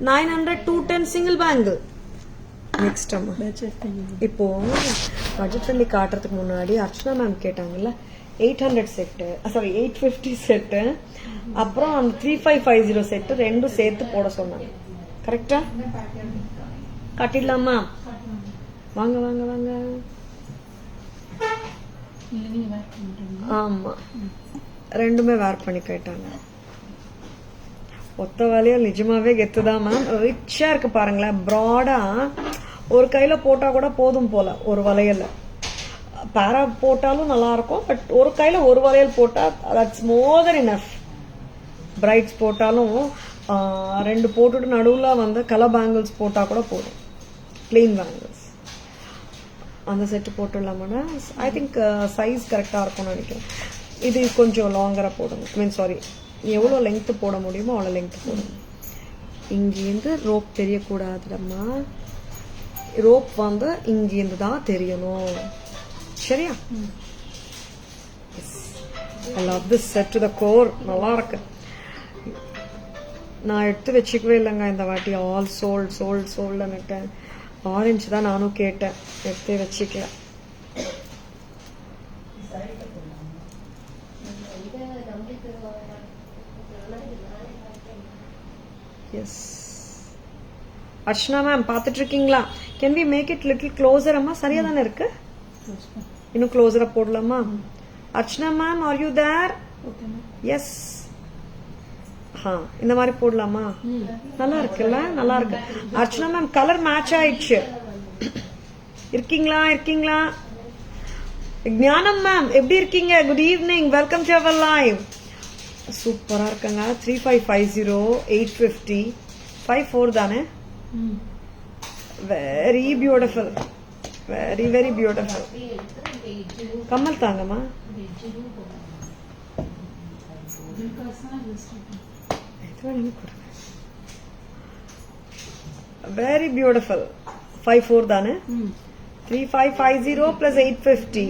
900, 210 single bangle. நெக்ஸ்ட் அம்மா இப்போ பட்ஜெட் ஃப்ரெண்ட்லி காட்டுறதுக்கு முன்னாடி அர்ச்சனா மேம் கேட்டாங்கல்ல 800 செட்டு, சாரி 850 செட்டு, அப்புறம் அந்த 3550 செட்டு ரெண்டும் சேர்த்து போட சொன்னாங்க. கரெக்டா? காட்டிடலாமா? வாங்க வாங்க வாங்க. ஆமா, ரெண்டுமே வேர் பண்ணி கேட்டாங்க. ஒத்த வளையல் நிஜமாவே கெத்துதான் மேம். ரிச்சா இருக்கு பாருங்களேன். ப்ராடா ஒரு கையில போட்டா கூட போதும் போல. ஒரு வளையல் பேரா போட்டாலும் நல்லா இருக்கும். பட் ஒரு கையில ஒரு வளையல் போட்டா that's more then enough. Brides போட்டாலும் ரெண்டு போட்டுட்டு நடுவில் வந்து கலர் பேங்கிள்ஸ் போட்டா கூட போதும். பிளெயின் பேங்கிள்ஸ் அந்த செட்டு போட்டுடலாமாடா? ஐ திங்க் சைஸ் கரெக்டா இருக்கும்னு நினைக்கிறேன். இது கொஞ்சம் லாங்கரா போடுங்க. மீன் சாரி, எவ்வளோ லெங்க்த் போட முடியுமோ அவ்வளோ லெங்க்த் போடுங்க. இங்கேருந்து ரோப் தெரியக்கூடாதுடம்மா. ரோப் வந்து இங்கேருந்து தான் தெரியணும். சரியா? I love this set to the core. நல்லா இருக்கு. நான் எடுத்து வச்சுக்கவே இல்லைங்க இந்த வாட்டி. ஆல் சோல்டுன்னுட்டு ஆரஞ்சு தான் நானும் கேட்டேன், எடுத்து வச்சுக்கல. எஸ் அர்ச்சனா மேம் பார்த்துட்டு இருக்கீங்களா? Can we make it little closer? அம்மா சரியா தானே இருக்கு? இன்னும் க்ளோசரா போடலாமா? Archana ma'am are you there? Yes. இந்த மாதிரி போடலாமா? நல்லா இருக்குல்ல? நல்லா இருக்கு. அர்ச்சனா மேம் கலர் மேட்ச் ஆயிடுச்சு. இருக்கீங்களா? இருக்கீங்களா? ஞானம் மேம் எப்படி இருக்கீங்க? Good evening, welcome to our live. சூப்பரா இருக்குங்க. 3550 850 54 தானே? Very beautiful, very very beautiful. கம்மல் தாங்கம்மா. Very beautiful. 54 தானே? 3550 plus 850.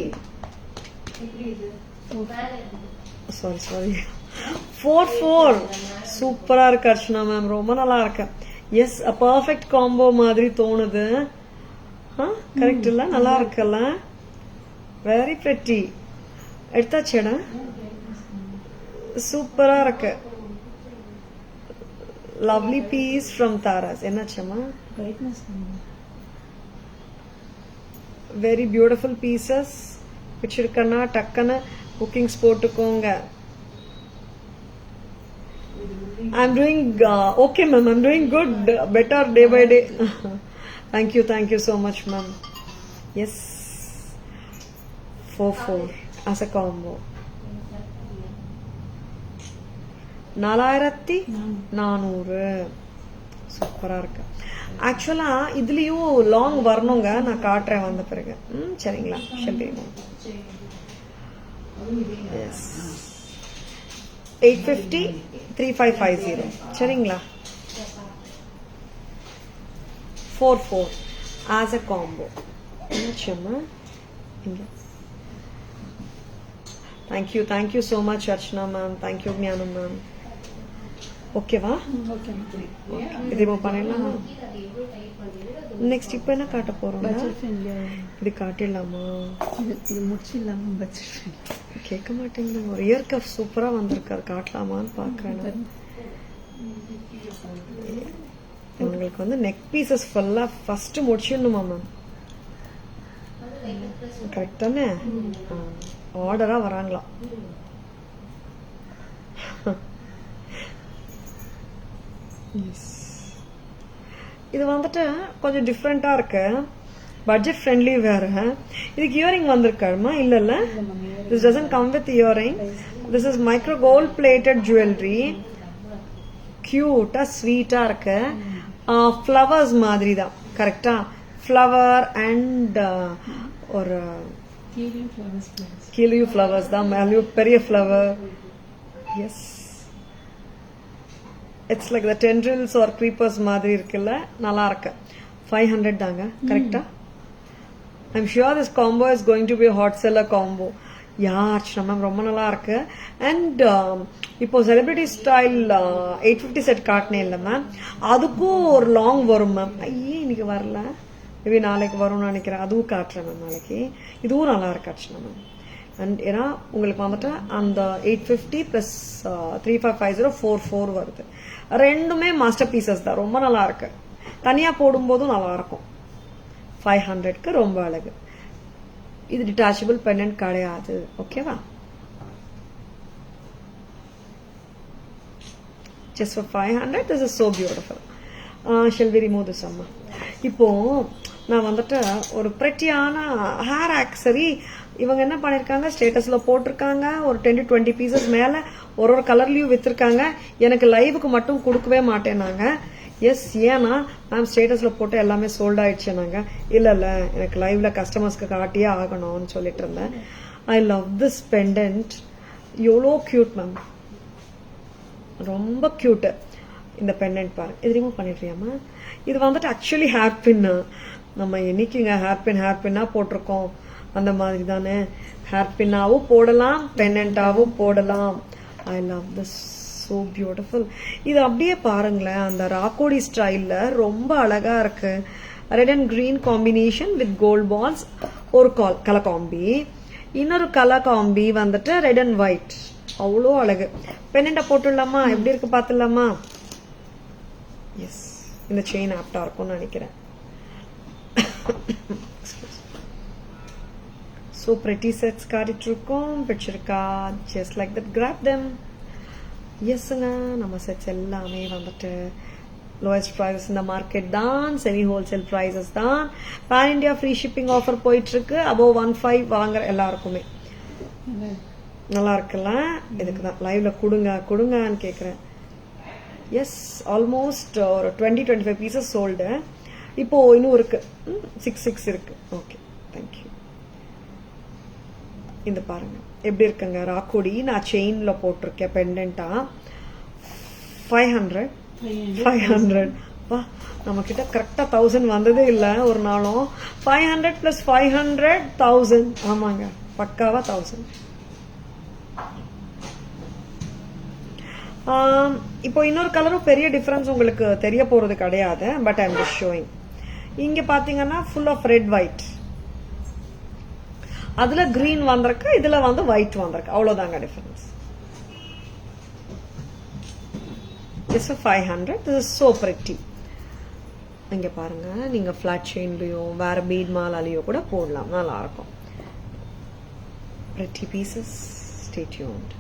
சாரி 44. சூப்பரா இருக்கு அர்ச்சனா மேம், ரொம்ப நல்லா இருக்கு. எஸ், பர்ஃபெக்ட் காம்போ மாதிரி தோணுது. கரெக்ட் இல்ல? நல்லா இருக்குல்ல? Very pretty. எடுத்தாச்சேடா? சூப்பரா இருக்கு. Lovely piece from Taras. என்னாச்சம்மா? Very beautiful pieces. பிடிச்சிருக்கனா டக்குன்னு புக்கிங்ஸ் போட்டுக்கோங்க. I'm doing okay ma'am, I'm doing good, better day by day. Thank you so much ma'am. Yes, 44 as a combo. 4400. சூப்பரா இருக்கு. ஆக்சுவலா இதுலயும் லாங் வரணுங்க, நான் காட்டுறேன் வந்த பிறகு. சரிங்களா? சரி. எஸ் 850 3550. சரிங்களா? 44 as a combo. என்னச்சம்மா இங்க? Thank you so much Archana ma'am. Thank you Jnanam ma'am. ஓகேவா? இது ரிமூவ் பண்ணிடலாமா? நெக்ஸ்ட் இப்போ என்ன காட்ட போறோம்? இது காட்டிடலாமா? இது முடிச்சிடலாமா? பட்ஜெட் கேட்க மாட்டேங்குது. ஒரு இயர் கஃப் சூப்பரா வந்திருக்கு, அது காட்டலாமான்னு பாக்குறேன். உங்களுக்கு வந்து நெக் பீசஸ் ஃபுல்லா ஃபர்ஸ்ட் முடிச்சிடணுமா மேம்? கரெக்ட் தானே? ஆர்டரா வராங்களா? இது வந்துட்டு கொஞ்சம் டிஃப்ரெண்டா இருக்கு, பட்ஜெட் ஃப்ரெண்ட்லி வேற. இதுக்கு இயரிங் வந்திருக்காருமா? இல்ல this doesn't come with earring. This is micro gold plated jewelry. கியூட்டா ஸ்வீட்டா இருக்கு. ஃப்ளவர்ஸ் மாதிரி தான். கரெக்டா? ஃப்ளவர் அண்ட் ஒரு கீழியும் ஃப்ளவர்ஸ் தான், மேலேயும் பெரிய flower. Yes, it's like the tendrils or creepers மாதிரி இருக்குல்ல? நல்லா இருக்கு. 500 தாங்க. கரெக்டா? I'm sure this combo is going to be a hot seller combo. Archana ma'am ரொம்ப நல்லா இருக்கு. அண்ட் இப்போ செலிபிரிட்டி ஸ்டைல் 850 செட் காட்டினே இல்லை மேம், அதுக்கும் ஒரு லாங் வரும் மேம். ஐயே இன்னைக்கு வரல, மேபி நாளைக்கு வரும்னு நினைக்கிறேன். அதுவும் காட்டுறேன் மேம் நாளைக்கு. இதுவும் நல்லா இருக்கு அர்ச்சனா மேம். அண்ட் ஏன்னா உங்களுக்கு வந்துட்டு அந்த 850 plus 3550 44 வருது. ரெண்டுமே மாஸ்டர் பீசஸ் தான், ரொம்ப நல்லா இருக்கு. தனியாக போடும்போதும் நல்லாயிருக்கும். 500க்கு ரொம்ப அழகு. இது டிட்டாச்சபிள் பெண்டன்ட் கிடையாது. ஓகேவா? Just for 500, this is so beautiful. Shall we remove this, அம்மா? இப்போ நான் வந்துட்டு ஒரு பிரெட்டியான ஹேர் ஆக்சரி இவங்க என்ன பண்ணிருக்காங்க, ஸ்டேட்டஸ்ல போட்டிருக்காங்க. ஒரு 10 to 20 பீசஸ் மேல ஒரு கலர்லயும் வித்திருக்காங்க. எனக்கு லைவுக்கு மட்டும் கொடுக்கவே மாட்டேனாங்க. எஸ், ஏன்னா மேம் ஸ்டேட்டஸ்ல போட்டு எல்லாமே சோல்ட் ஆயிடுச்சுனாங்க. இல்ல எனக்கு லைவ்ல கஸ்டமர்ஸ்க்கு காட்டியே ஆகணும்னு சொல்லிட்டு இருந்தேன். ஐ லவ் திஸ் பெண்டன்ட். எவ்வளோ கியூட் மேம், ரொம்ப கியூட். இந்த பெண்டன்ட் பாருங்க. இது ரிமூவ் பண்ணிடுறியாமா? இது வந்துட்டு ஆக்சுவலி ஹேர் பின். நம்ம என்னைக்குங்க ஹேர் பின்னா போட்டிருக்கோம், அந்த மாதிரி தானே. ஹேர் பின்னாவும் போடலாம், பெண்டன்டாவும் போடலாம். I love this, so beautiful. இது அப்படியே பாருங்களேன், அந்த ராக்கோடி ஸ்டைல்ல ரொம்ப அழகா இருக்கு. Red and green combination with gold balls. ஒரு கலர் காம்பி, இன்னொரு கலர் காம்பி வந்துட்டு ரெட் அண்ட் ஒயிட். அவ்வளோ அழகு. பெண்டன்ட போட்டுடலாமா? எப்படி இருக்கு பாத்துடலாமா? எஸ், இந்த செயின் ஆப்டா இருக்கும்னு நினைக்கிறேன். So pretty sets காட்டிட்டு இருக்கோம். பிடிச்சிருக்கா? Just like that, grab them. எஸ்ங்க, நம்ம செட்ஸ் எல்லாமே வந்துட்டு லோயஸ்ட் ப்ரைஸஸ் இந்த மார்க்கெட் தான், செமி ஹோல்சேல் ப்ரைஸஸ் தான். Pan India free shipping offer போயிட்டு இருக்கு. அபோவ் 15 வாங்குற எல்லாருக்குமே நல்லா இருக்குல்ல. இதுக்கு தான் லைவ்ல கொடுங்கன்னு கேக்குறேன். எஸ், ஆல்மோஸ்ட் ஒரு 20-25 பீசஸ் சோல்டு. இப்போ இன்னும் இருக்கு, 6 இருக்கு. Okay, thank you. இந்த பாருங்க எப்படி இருக்குங்க ராக்கோடி. நான் செயின்ல போட்டிருக்கேன் பெண்டன்டா. 500 வா, நம்ம கிட்ட கரெக்டா 1000 வந்ததே இல்ல ஒரு நாளும். 500 + 500 1000. ஆமாங்க, பக்காவா 1000. இப்போ இன்னொரு கலரும் பெரிய டிஃபரன்ஸ் உங்களுக்கு தெரிய போறது கிடையாது. But I am just showing. இங்க பாத்தீங்கன்னா ஃபுல் ஆஃப் ரெட் ஒயிட். அதுல கிரீன் வந்திருக்கு, இதுல வந்து ஒயிட் வந்திருக்கு. அவ்வளவுதாங்க difference. Just for 500. This is so pretty. இங்க பாருங்க, நீங்க ஃபிளாட் செயின்லயோ வேற பீட் மாலாலயோ கூட போடலாம், நல்லா இருக்கும். Pretty pieces. Stay tuned.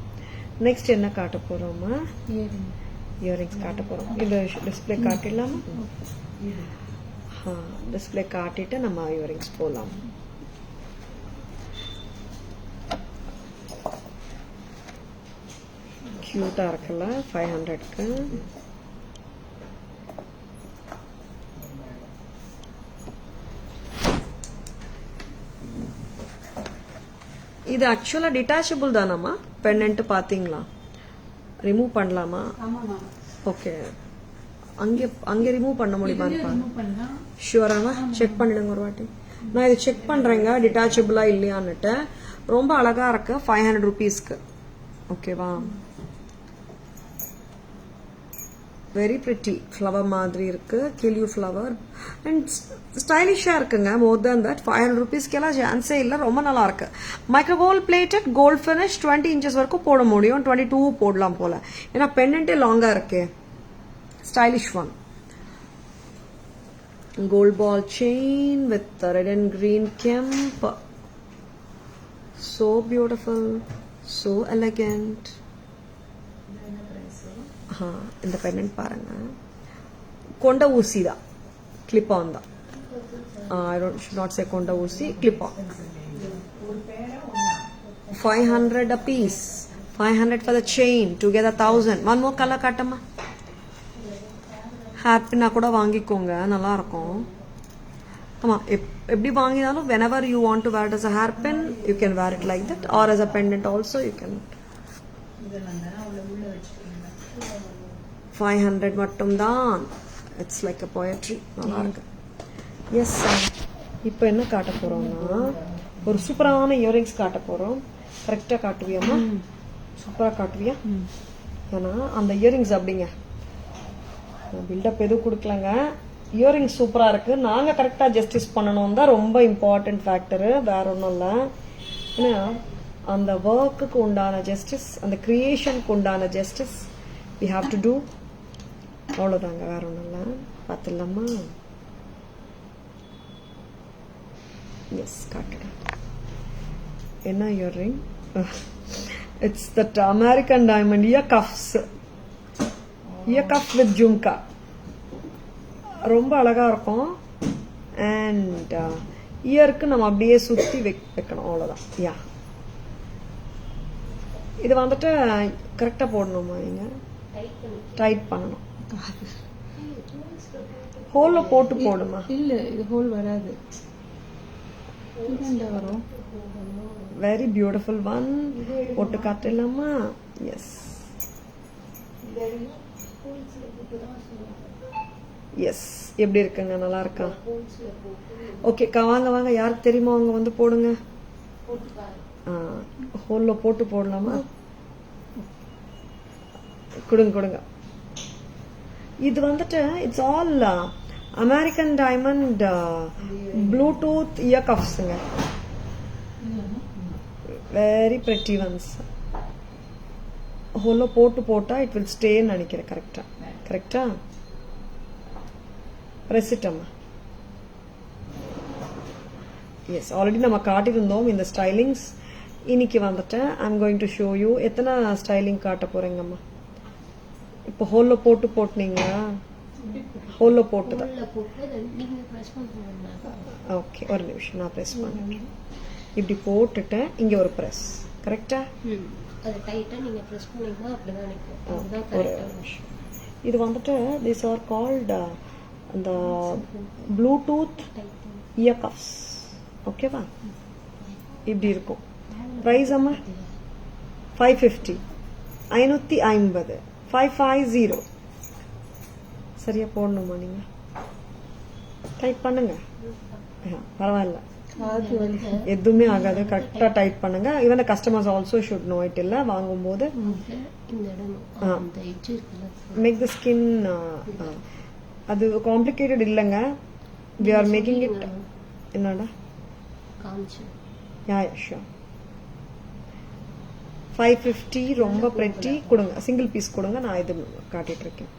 Next என்ன காட்ட போறோமா? இயரிங்ஸ் காட்ட போறோம். இந்த டிஸ்பிளே காட்டிடலாமா? டிஸ்பிளே காட்டிட்டு நம்ம இயரிங்ஸ் போலாம். கியூட்டா இருக்குல்ல 500க்கு. இது ஆக்சுவலா டிட்டாச்சபிள் தானம்மா பெண்டன்ட்? பாத்தீங்களா? ரிமூவ் பண்ணலாமா? ஓகே, அங்கே ரிமூவ் பண்ண முடியுமா? ஷுவராமா? செக் பண்ணிடுங்க ஒரு வாட்டி. நான் இது செக் பண்றேங்க டிட்டாச்சபிளா இல்லையான்னுட்டு. ரொம்ப அழகா இருக்கு 500 rupeesக்கு. ஓகேவா? வெரி பிரிட்டி ஃப்ளவர் மாதிரி இருக்கு, கிளியூ ஃப்ளவர். அண்ட் ஸ்டைலிஷா இருக்குங்க. மோர் தேன் தட் 500 rupeesக்கு எல்லாம் சான்ஸே இல்லை. ரொம்ப நல்லா இருக்கு. Microwave plated gold finish 20 inches வரைக்கும் போட முடியும். 22 போடலாம் போல, ஏன்னா பெண்டன்ட்டே லாங்கா இருக்கு. Stylish one. Gold ball chain with red and green kemp. So beautiful, so elegant. இந்த பெண்டன்ட் பாருங்க, கொண்ட ஊசி தான், கிளிப் ஆன் தான். I should not say கொண்ட ஊசி, clip on. 500 a piece. 500 for the chain, together 1000. One more color காட்டமா. Hair பின்னா கூட வாங்கிக்கோங்க, நல்லா இருக்கும். ஆமா, எப்படி வாங்கினாலும் whenever you want to wear it as a hair pin, you can wear it like that, or as a pendant also you can. 500 மட்டும் தான். It's like a poetry. நல்லா இருக்கு. எஸ் சார், இப்போ என்ன காட்ட போறோம்னா ஒரு சூப்பரான இயரிங்ஸ் காட்ட போறோம். கரெக்டா காட்டுவியாமா? சூப்பரா காட்டுவியா? ஏன்னா அந்த இயரிங்ஸ் அப்படிங்க பில்டப் எதுவும் கொடுக்கலங்க. இயரிங்ஸ் சூப்பரா இருக்கு. நாங்க கரெக்டா ஜஸ்டிஸ் பண்ணணும் தான் ரொம்ப இம்பார்ட்டன்ட் ஃபேக்டரு, வேற ஒன்றும் இல்லை. ஏன்னா அந்த ஒர்க்குக்கு உண்டான ஜஸ்டிஸ், அந்த கிரியேஷனுக்கு உண்டான justice we have to do. அவ்வளோதாங்க, வேற ஒன்றும் இல்லை. பார்த்துடலாமா? எஸ், காட்டுறேன். என்ன earring? It's that American diamond ear cuffs, ear cuff with jhumka. ரொம்ப அழகா இருக்கும். அண்ட் இயருக்கு நம்ம அப்படியே சுற்றி வைக்கணும், அவ்வளோதான். யா, இது வந்துட்டு கரெக்டாக போடணுமா? நீங்கள் டைட் பண்ணணும். ஹோலில் போட்டு போடுமா? இல்லை, இது ஹோல் வராது, வரும். Very beautiful one. போட்டு காட்டலாமா? S S. எப்படி இருக்குங்க? நல்லா இருக்கா? ஓகே, வாங்க வாங்க, யாருக்கு தெரியுமா அவங்க வந்து போடுங்க. ஹோலில் போட்டு போடலாமா? கொடுங்க கொடுங்க. இது வந்துட்டு it's all American diamond bluetooth ear கஃப்ஸுங்க. Very pretty ones. ஹோலில் போட்டு போட்டா இட் வில் ஸ்டேன்னு நினைக்கிறேன். கரெக்டா? ரெசிட்டம்மா. எஸ், ஆல்ரெடி நம்ம காட்டியிருந்தோம் இந்த ஸ்டைலிங்ஸ். இன்னைக்கு வந்துட்டு I'm going to show you. எத்தனை ஸ்டைலிங் காட்ட போறீங்கம்மா? இப்போ ஹோலில் போட்டுனீங்களா? ஹோலில் போட்டுதான். ஓகே, ஒரு நிமிஷம், நான் ப்ரெஸ் பண்ணுறேன். இப்படி போட்டுட்டு இங்கே ஒரு ப்ரெஸ். கரெக்டா? ஒரு நிமிஷம். இது வந்துட்டு திஸ் ஆர் கால்டு அந்த ப்ளூடூத் இயர் கஃப்ஸ். ஓகேவா? இப்படி இருக்கும். ப்ரைஸ் அம்மா 550, 550, 550. சரியா போடணுமா? நீங்க டைட் பண்ணுங்க. பரவாயில்ல, எதுவுமே ஆகாது. கரெக்டா டைட் பண்ணுங்க. Even the customers also should know it. இல்ல வாங்கும்போது மேக் த ஸ்கின். அது காம்ப்ளிகேட்டட் இல்லைங்க. We are making it. என்னடா? Yeah sure. 550 ரொம்ப பிரெட்டி. கொடுங்க, சிங்கிள் பீஸ் கொடுங்க. நான் இது காட்டிட்டு இருக்கேன்.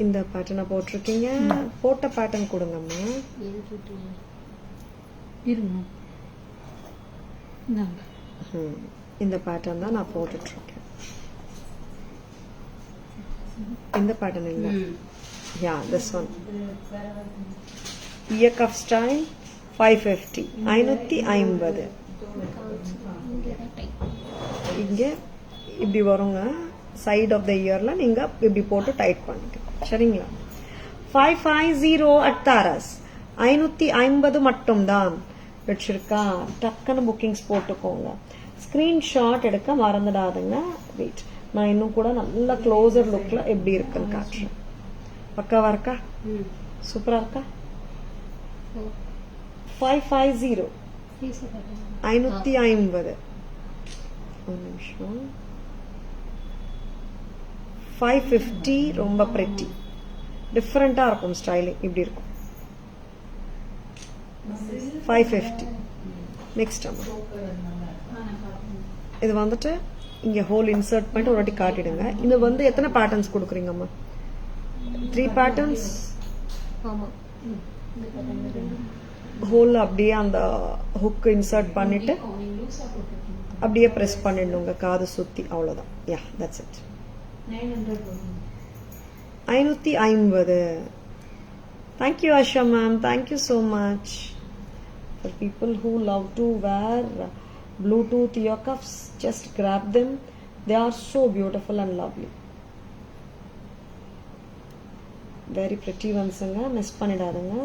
இந்த பேட்டர்னை போட்டிருக்கீங்க. போட்ட பேட்டர்ன் கொடுங்கம்மா. இந்த பேட்டர்ன் தான் நான் போட்டுட்டு இருக்கேன். இந்த பேட்டர்ன் இல்ல. Yeah, this one ear cuff style 550, 550. இங்க இப்படி வருங்க. சைட் ஆஃப் த இயர்ல நீங்க இப்படி போட்டு டைட் பண்ணுங்க. சரிங்களா? 550 அட் தாரஸ். 550 மட்டும்தான். வச்சிருக்கா? டக்குன்னு புக்கிங்ஸ் போட்டுக்கோங்க. ஸ்கிரீன்ஷாட் எடுக்க மறந்துடாதுங்க. வெயிட், நான் இன்னும் கூட நல்ல க்ளோசர் லுக்ல எப்படி இருக்குன்னு காட்டுறேன். பக்காவா இருக்கா? சூப்பரா இருக்கா? 550, 550. ஒரு நிமிஷம். 550 ரொம்ப பிரெட்டி. டிஃப்ரெண்டா இருக்கும் ஸ்டைலிங். இப்படி இருக்கும். 550. நெக்ஸ்ட் அம்மா, இது வந்துட்டு இங்க ஹோல் இன்சர்ட் பண்ணிட்டு ஒரு வாட்டி காட்டிடுங்க. இது வந்து எத்தனை பேட்டர்ன்ஸ் கொடுக்குறீங்கம்மா? 3 பேட்டர்ன்ஸ். ஹோல் அப்படியே அந்த ஹுக் இன்சர்ட் பண்ணிட்டு அப்படியே பிரஸ் பண்ணிடணுங்க காது சுத்தி. அவ்வளவுதான். யா, that's it. 550. Thank you, Asha ma'am. Thank you so much. For people who love to wear Bluetooth ear cuffs, just grab them. They are so beautiful and lovely. Very pretty ones. Miss பண்ணிடாதுங்க.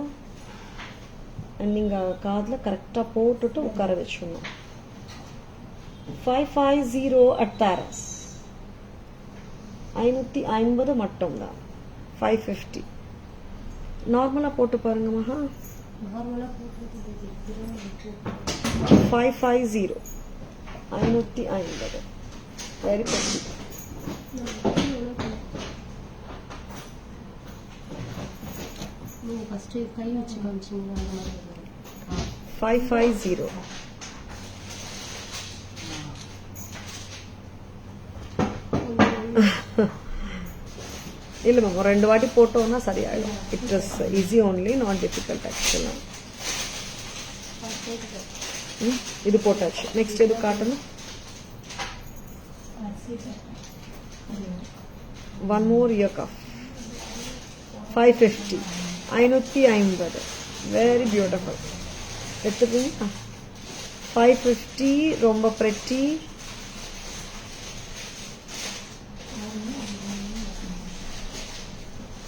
நீங்க காதுல கரெக்டா போட்டுட்டு உட்கார வச்சிடணும். 550 at தாரஸ். 550 மட்டும் தான். 550. நார்மலா போட்டு பாருங்க மகா. 550, 550. Very pretty. நீங்க ஃபர்ஸ்ட் கை வச்சு காமிச்சீங்க. 550. இல்லை மேம் ஒரு 2 வாட்டி போட்டோம்னா சரியாயிடும். It is easy only, not difficult ஆக்சுவலாக. இது போட்டாச்சு. நெக்ஸ்ட் எது காட்டணும்? One more ear cuff 550 550 very beautiful. எடுத்துக்கீங்களா? 550 ரொம்ப pretty.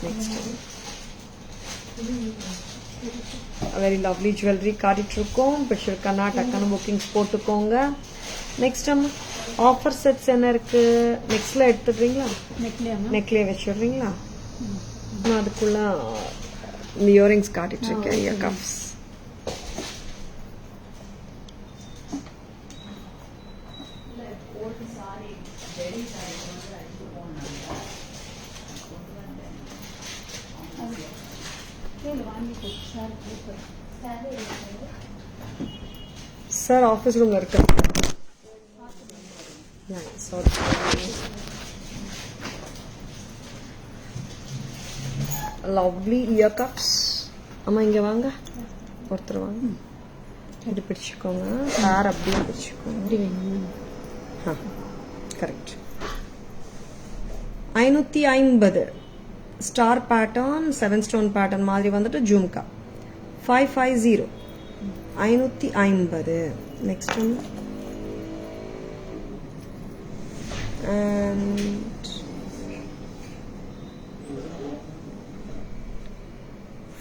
Next very lovely jewellery காட்டிட்டு இருக்கோம். பிடிச்சிருக்கா டக்குன்னு புக்கிங்ஸ் போட்டுக்கோங்க. நெக்ஸ்ட் ஆஃபர் செட்ஸ் என்ன இருக்கு? நெக்ஸ்ட்ல எடுத்துடுறீங்களா? நெக்லியே வச்சிடுறீங்களா? நான் அதுக்குள்ள இயரிங்ஸ் காட்டிட்டு இருக்கேன். இயர் கப்ஸ் சார் ஆஃபீஸ் ரூம்ல இருக்கு. Lovely year cups. அம்மா இங்க வாங்க, ஒருத்தர் வாங்க. இது பிடிச்சிக்கோங்க சார், அப்படியே பிடிச்சிக்கோங்க. Correct. 550 star pattern 7 stone pattern மாதிரி வந்துட்டு jhumka 550 550. Next one and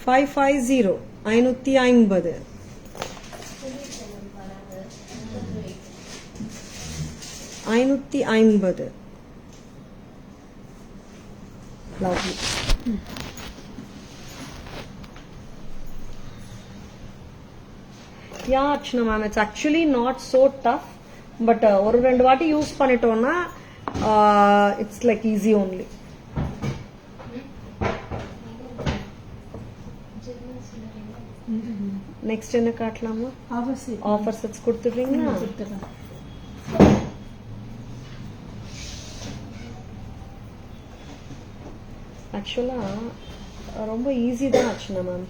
550 550 550. Lovely. Yeah, Archana ma'am, it's actually not so tough, but ஒரு 2 வாட்டி யூஸ் பண்ணிட்டோம்னா it's like easy only. Next என்ன காட்டலாமா? Offer sets கொடுத்துடுறீங்களா? ஆக்சுவலா ரொம்ப ஈஸி தான் ஆச்சுண்ணா மேம்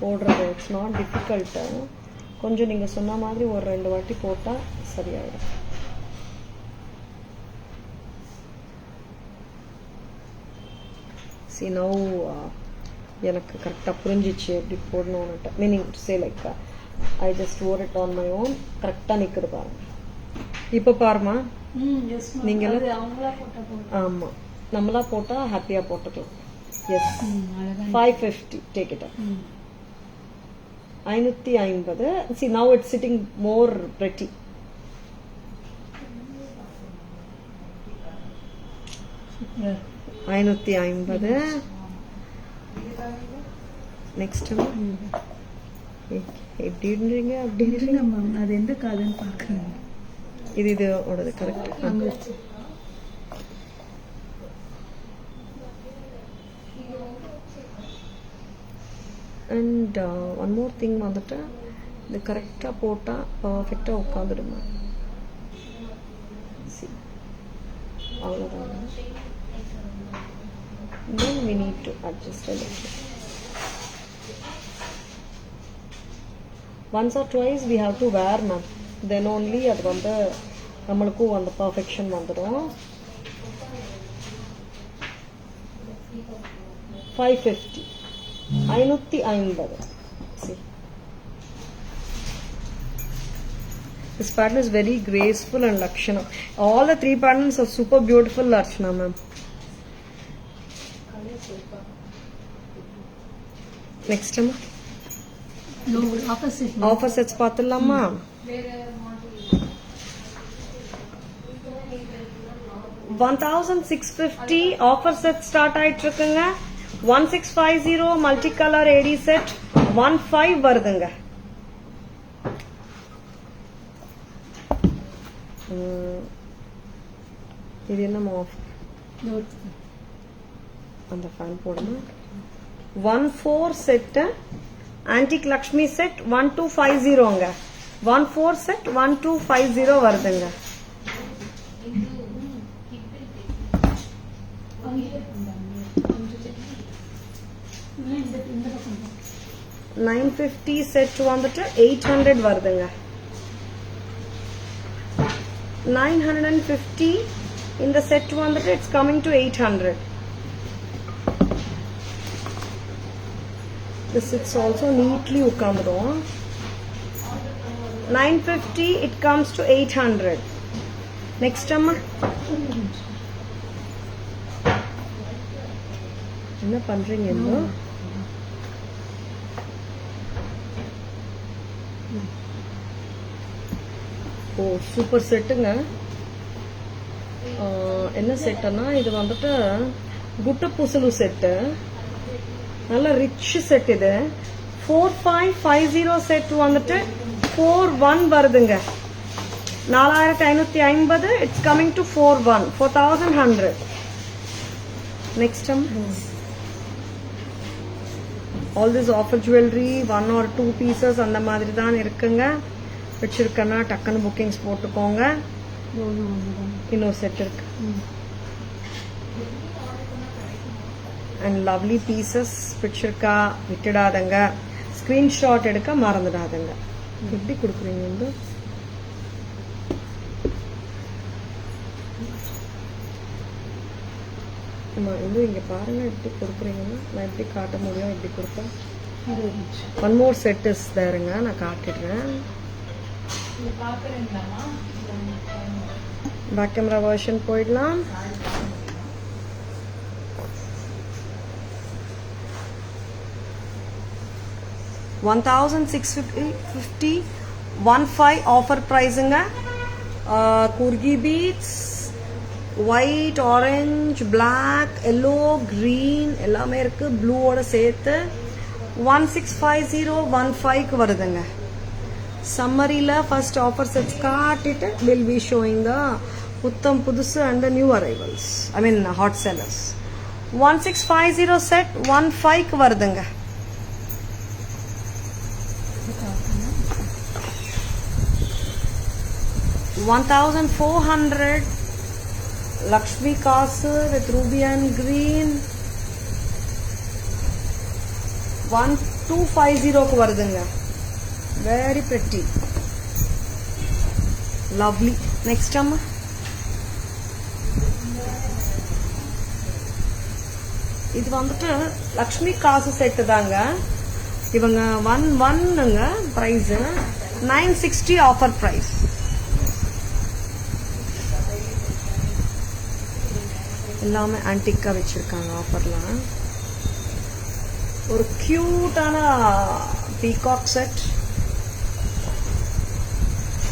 போடுறது. It's not difficult. கொஞ்சம் நீங்க சொன்ன மாதிரி ஒரு 2 வாட்டி போட்டா சரியாயிடும். See now எனக்கு கரெக்டாக புரிஞ்சிச்சு எப்படி போடணும்னுட்டு. Meaning say like I just wore it on my own. கரெக்டாக நிற்குது பாருங்க. இப்போ பாருமா, நீங்கள் ஆமாம் நம்மளா போட்டால் ஹாப்பியாக போட்டுக்கலாம். Yes 550 take it. 550. See now it's sitting more pretty. Yeah. 550. Next எப்படி இருந்தீங்க? அப்படி அது எந்த காதுன்னு பார்க்குறேன். இது ஓடது correct. And one more thing வந்துட்டு இது கரெக்டாக போட்டால் பர்ஃபெக்டாக உட்காந்துடுமா. அவ்வளோதான். Then we need to adjust a little. Once or twice we have to wear ma'am. Then only அது வந்து நம்மளுக்கும் அந்த perfection வந்துடும். 550 550. See, this pattern is very graceful and Lakshana. All the 3 patterns are super beautiful, Archana ma'am. Next time no opposite offer sets பாத்துடலாமா? $1,650 offer set start ஆயிட்டு இருக்குங்க. 1650 multi colour ஏடி set 15 வருதுங்க. இது என்ன ஆஃபர்? அந்த ஃபேன் போடணும். 14 set antique Lakshmi set 1250ங்க. 14 set 1250 வருதுங்க. இந்த பக்கம் போ. 950 செட் வந்துட்டு 800 வருதுங்க. 950 இந்த செட் வந்துட்டு it's coming to 800. This it's also neatly உட்காந்துடும். 950 it comes to 800. Next அம்மா என்ன பண்றீங்க இன்னும்? ஓ சூப்பர் செட்டுங்க. என்ன செட்டுன்னா இது வந்துட்டு குட்ட பூசலு செட்டு, நல்ல ரிச் செட். இது 4550 செட் வந்துட்டு 41 வருதுங்க. 4550 it's coming to 41 4100. Next all this offer jewellery 1 or 2 pieces அந்த மாதிரி தான் இருக்குங்க. வச்சிருக்கேன்னா டக்குன்னு புக்கிங்ஸ் போட்டுக்கோங்க. இன்னொரு செட் இருக்கு. அண்ட் லவ்லி பீசஸ் பிடிச்சிருக்கா விட்டுடாதங்க. ஸ்கிரீன்ஷாட் எடுக்க மறந்துடாதங்க. எப்படி கொடுக்குறீங்க வந்து வந்து இங்க பாருங்க எப்படி கொடுக்குறீங்கன்னா நான் எப்படி காட்ட முடியும், எப்படி கொடுப்பேன். ஒன் மோர் செட் இஸ் தேருங்க, நான் காட்டிடுறேன். பேக் கேமரா வெர்ஷன் போயிடலாம். $1,650 15 ஆஃபர் ப்ரைஸுங்க. குர்கி beads white, orange, black, yellow, green எல்லாமே இருக்கு. ப்ளூவோட சேர்த்து 165015 வருதுங்க. சம்மரியில் ஃபர்ஸ்ட் ஆஃபர் செட்ஸ் காட்டிட்டு வில் பி ஷோயிங் த புத்தம் புதுசு and the new arrivals, I mean hot sellers. 1650 set 15 வருதுங்க. $1,400 Lakshmi Castle with ruby and green. 1250 வருதுங்க. Very pretty, lovely. Next அம்மா இது வந்துட்டு லக்ஷ்மி காசு செட்டு தாங்க. இவங்க 11ங்க பிரைஸ், 960 ஆஃபர் பிரைஸ். எல்லாமே ஆன்டிக்கா வச்சிருக்காங்க ஆஃபர்லாம். ஒரு கியூட்டான peacock set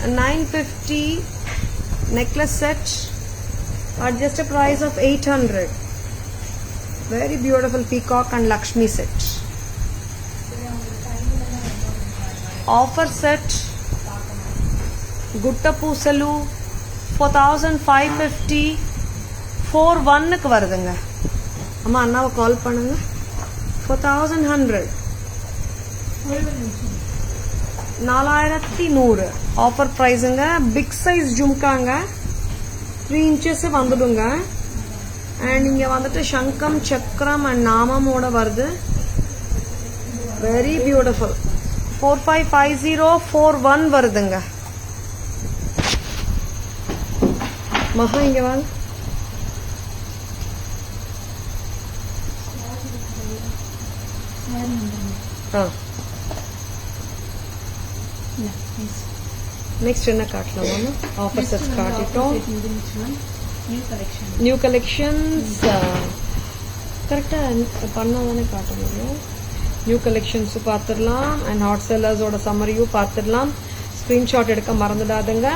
950, necklace set at just a price of 800. Very beautiful peacock and Lakshmi set. Offer set Gutta Pusalu 4550 41க்கு வருதுங்க. அம்மா அண்ணாவை கால் பண்ணுங்க. 4100 4100 ஆஃபர் ப்ரைஸுங்க. பிக் சைஸ் ஜும்காங்க, 3 inches வந்துடுங்க. அண்ட் இங்க வந்துட்டு சங்கம், சக்கரம் அண்ட் நாமமோட வருது. Very beautiful. 4550 வருதுங்க. மகா இங்க வாங்க. நெக்ஸ்ட் என்ன காட்டலாம்? ஆஃபர் செட்ஸ் காட்டிட்டோம். நியூ கலெக்ஷன்ஸ் கரெக்டாக பண்ணால் தானே காட்ட முடியும். நியூ கலெக்ஷன்ஸு பார்த்துடலாம் அண்ட் ஹாட் செல்லர்ஸோட சம்மரியும் பார்த்துடலாம். ஸ்க்ரீன்ஷாட் எடுக்க மறந்துடாதுங்க.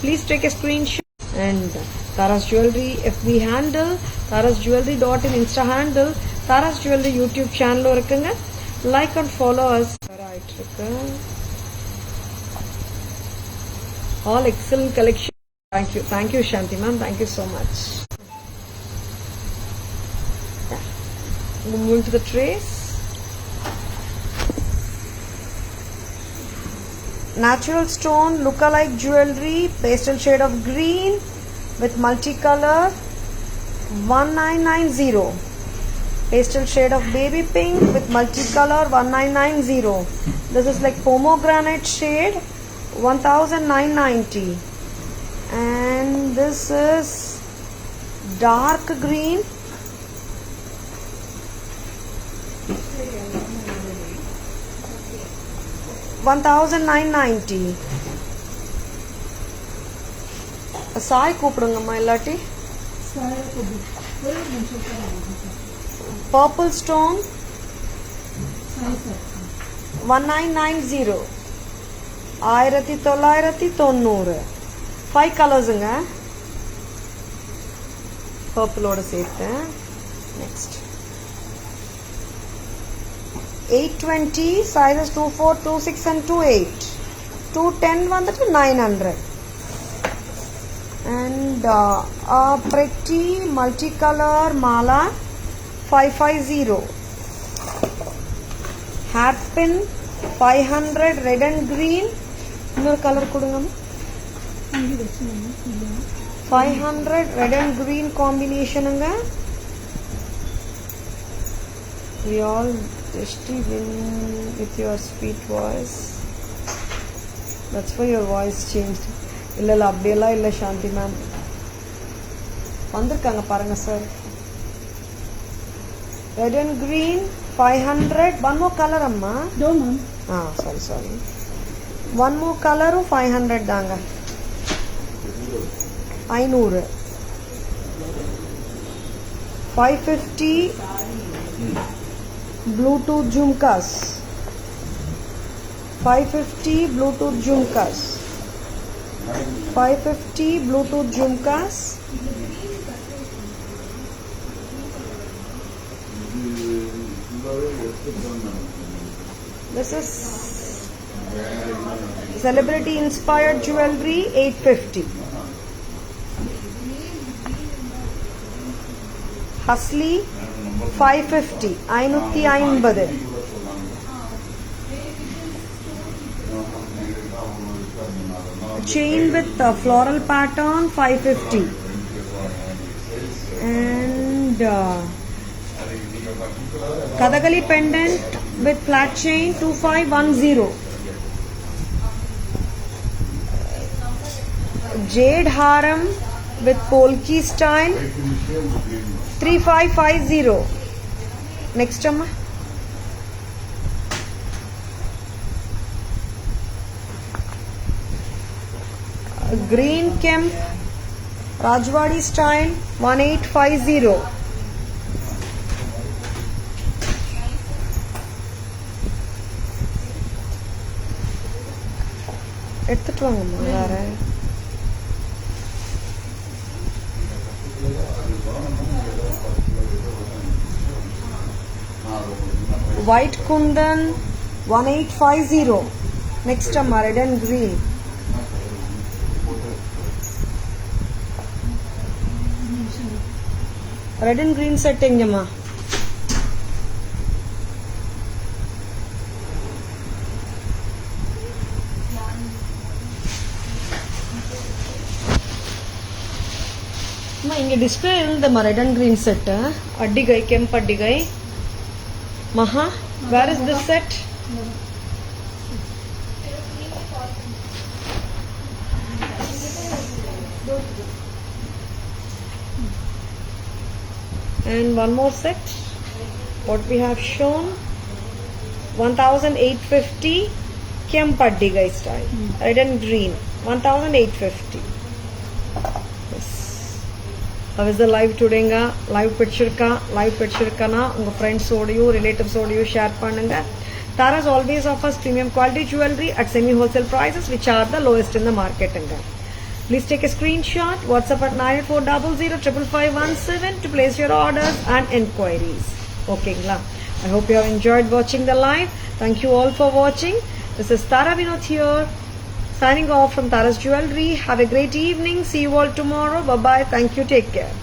Please take a screenshot. And Taras jewellery FB handle, tarasjewelry.in insta handle, Taras jewellery YouTube சேனலும் இருக்குங்க. லைக் அண்ட் ஃபாலோ அஸ் ஆயிட்டு இருக்கு. All excellent collection. Thank you Shanti ma'am, thank you so much. Move to the trays. Natural stone look-alike jewelry, pastel shade of green with multicolor. 1990. Pastel shade of baby pink with multicolor 1990. This is like pomegranate shade 1990. And this is dark green 1990. Sai கூப்பிடுங்கம்மா இல்லாட்டி. Purple stone 1990. 1990. 5 கலர்ஸுங்க. பர்பிளோட சேர்த்து. Next 820 sizes 24, 26 and 28. 210 வந்துட்டு 900. And a pretty multicolor mala 550. Hairpin 500 red and green. இன்னொரு colour கொடுங்க. 500 red and green combinationங்க. We all just win with your sweet voice. That's why your voice changed. இல்ல அப்படியெல்லாம் இல்லை சாந்தி ma'am. வந்திருக்காங்க பாருங்க sir. Red and green 500. One more color அம்மா. No ma'am. Sorry. One more color 500 தாங்க. 500. 550 Bluetooth jhumkas. 550 Bluetooth jhumkas. 550 Bluetooth jhumkas. This is celebrity inspired jewelry 850. Hasli 550. 550. Chain with floral pattern 550. And Kathakali pendant with flat chain 2510. Jade haram with polki style 3550. Next amma. Green Kemp Rajwadi style 1850. எடுத்துட்டு வாங்கம்மா வேற. White Kundan 1850. Next amma red and green. Red and green setting amma. அம்மா இங்கே display இருந்தம்மா red and green set. அட்டிகை கெம்ப் அட்டிகை. Maha where is this set? And one more set. What we have shown 1850 Kemp Addigai style. Red and green 1850. How is the live today? Live picture na unga friends odayo relatives odayo share pannunga. Tara's always offers premium quality jewelry at semi wholesale prices which are the lowest in the market anga. Please take a screenshot, WhatsApp at 9840055517 to place your orders and enquiries. Okay, I hope you have enjoyed watching the live. Thank you all for watching. This is Tara Vinod here, signing off from Tara's Jewelry. Have a great evening. See you all tomorrow. Bye bye. Thank you. Take care.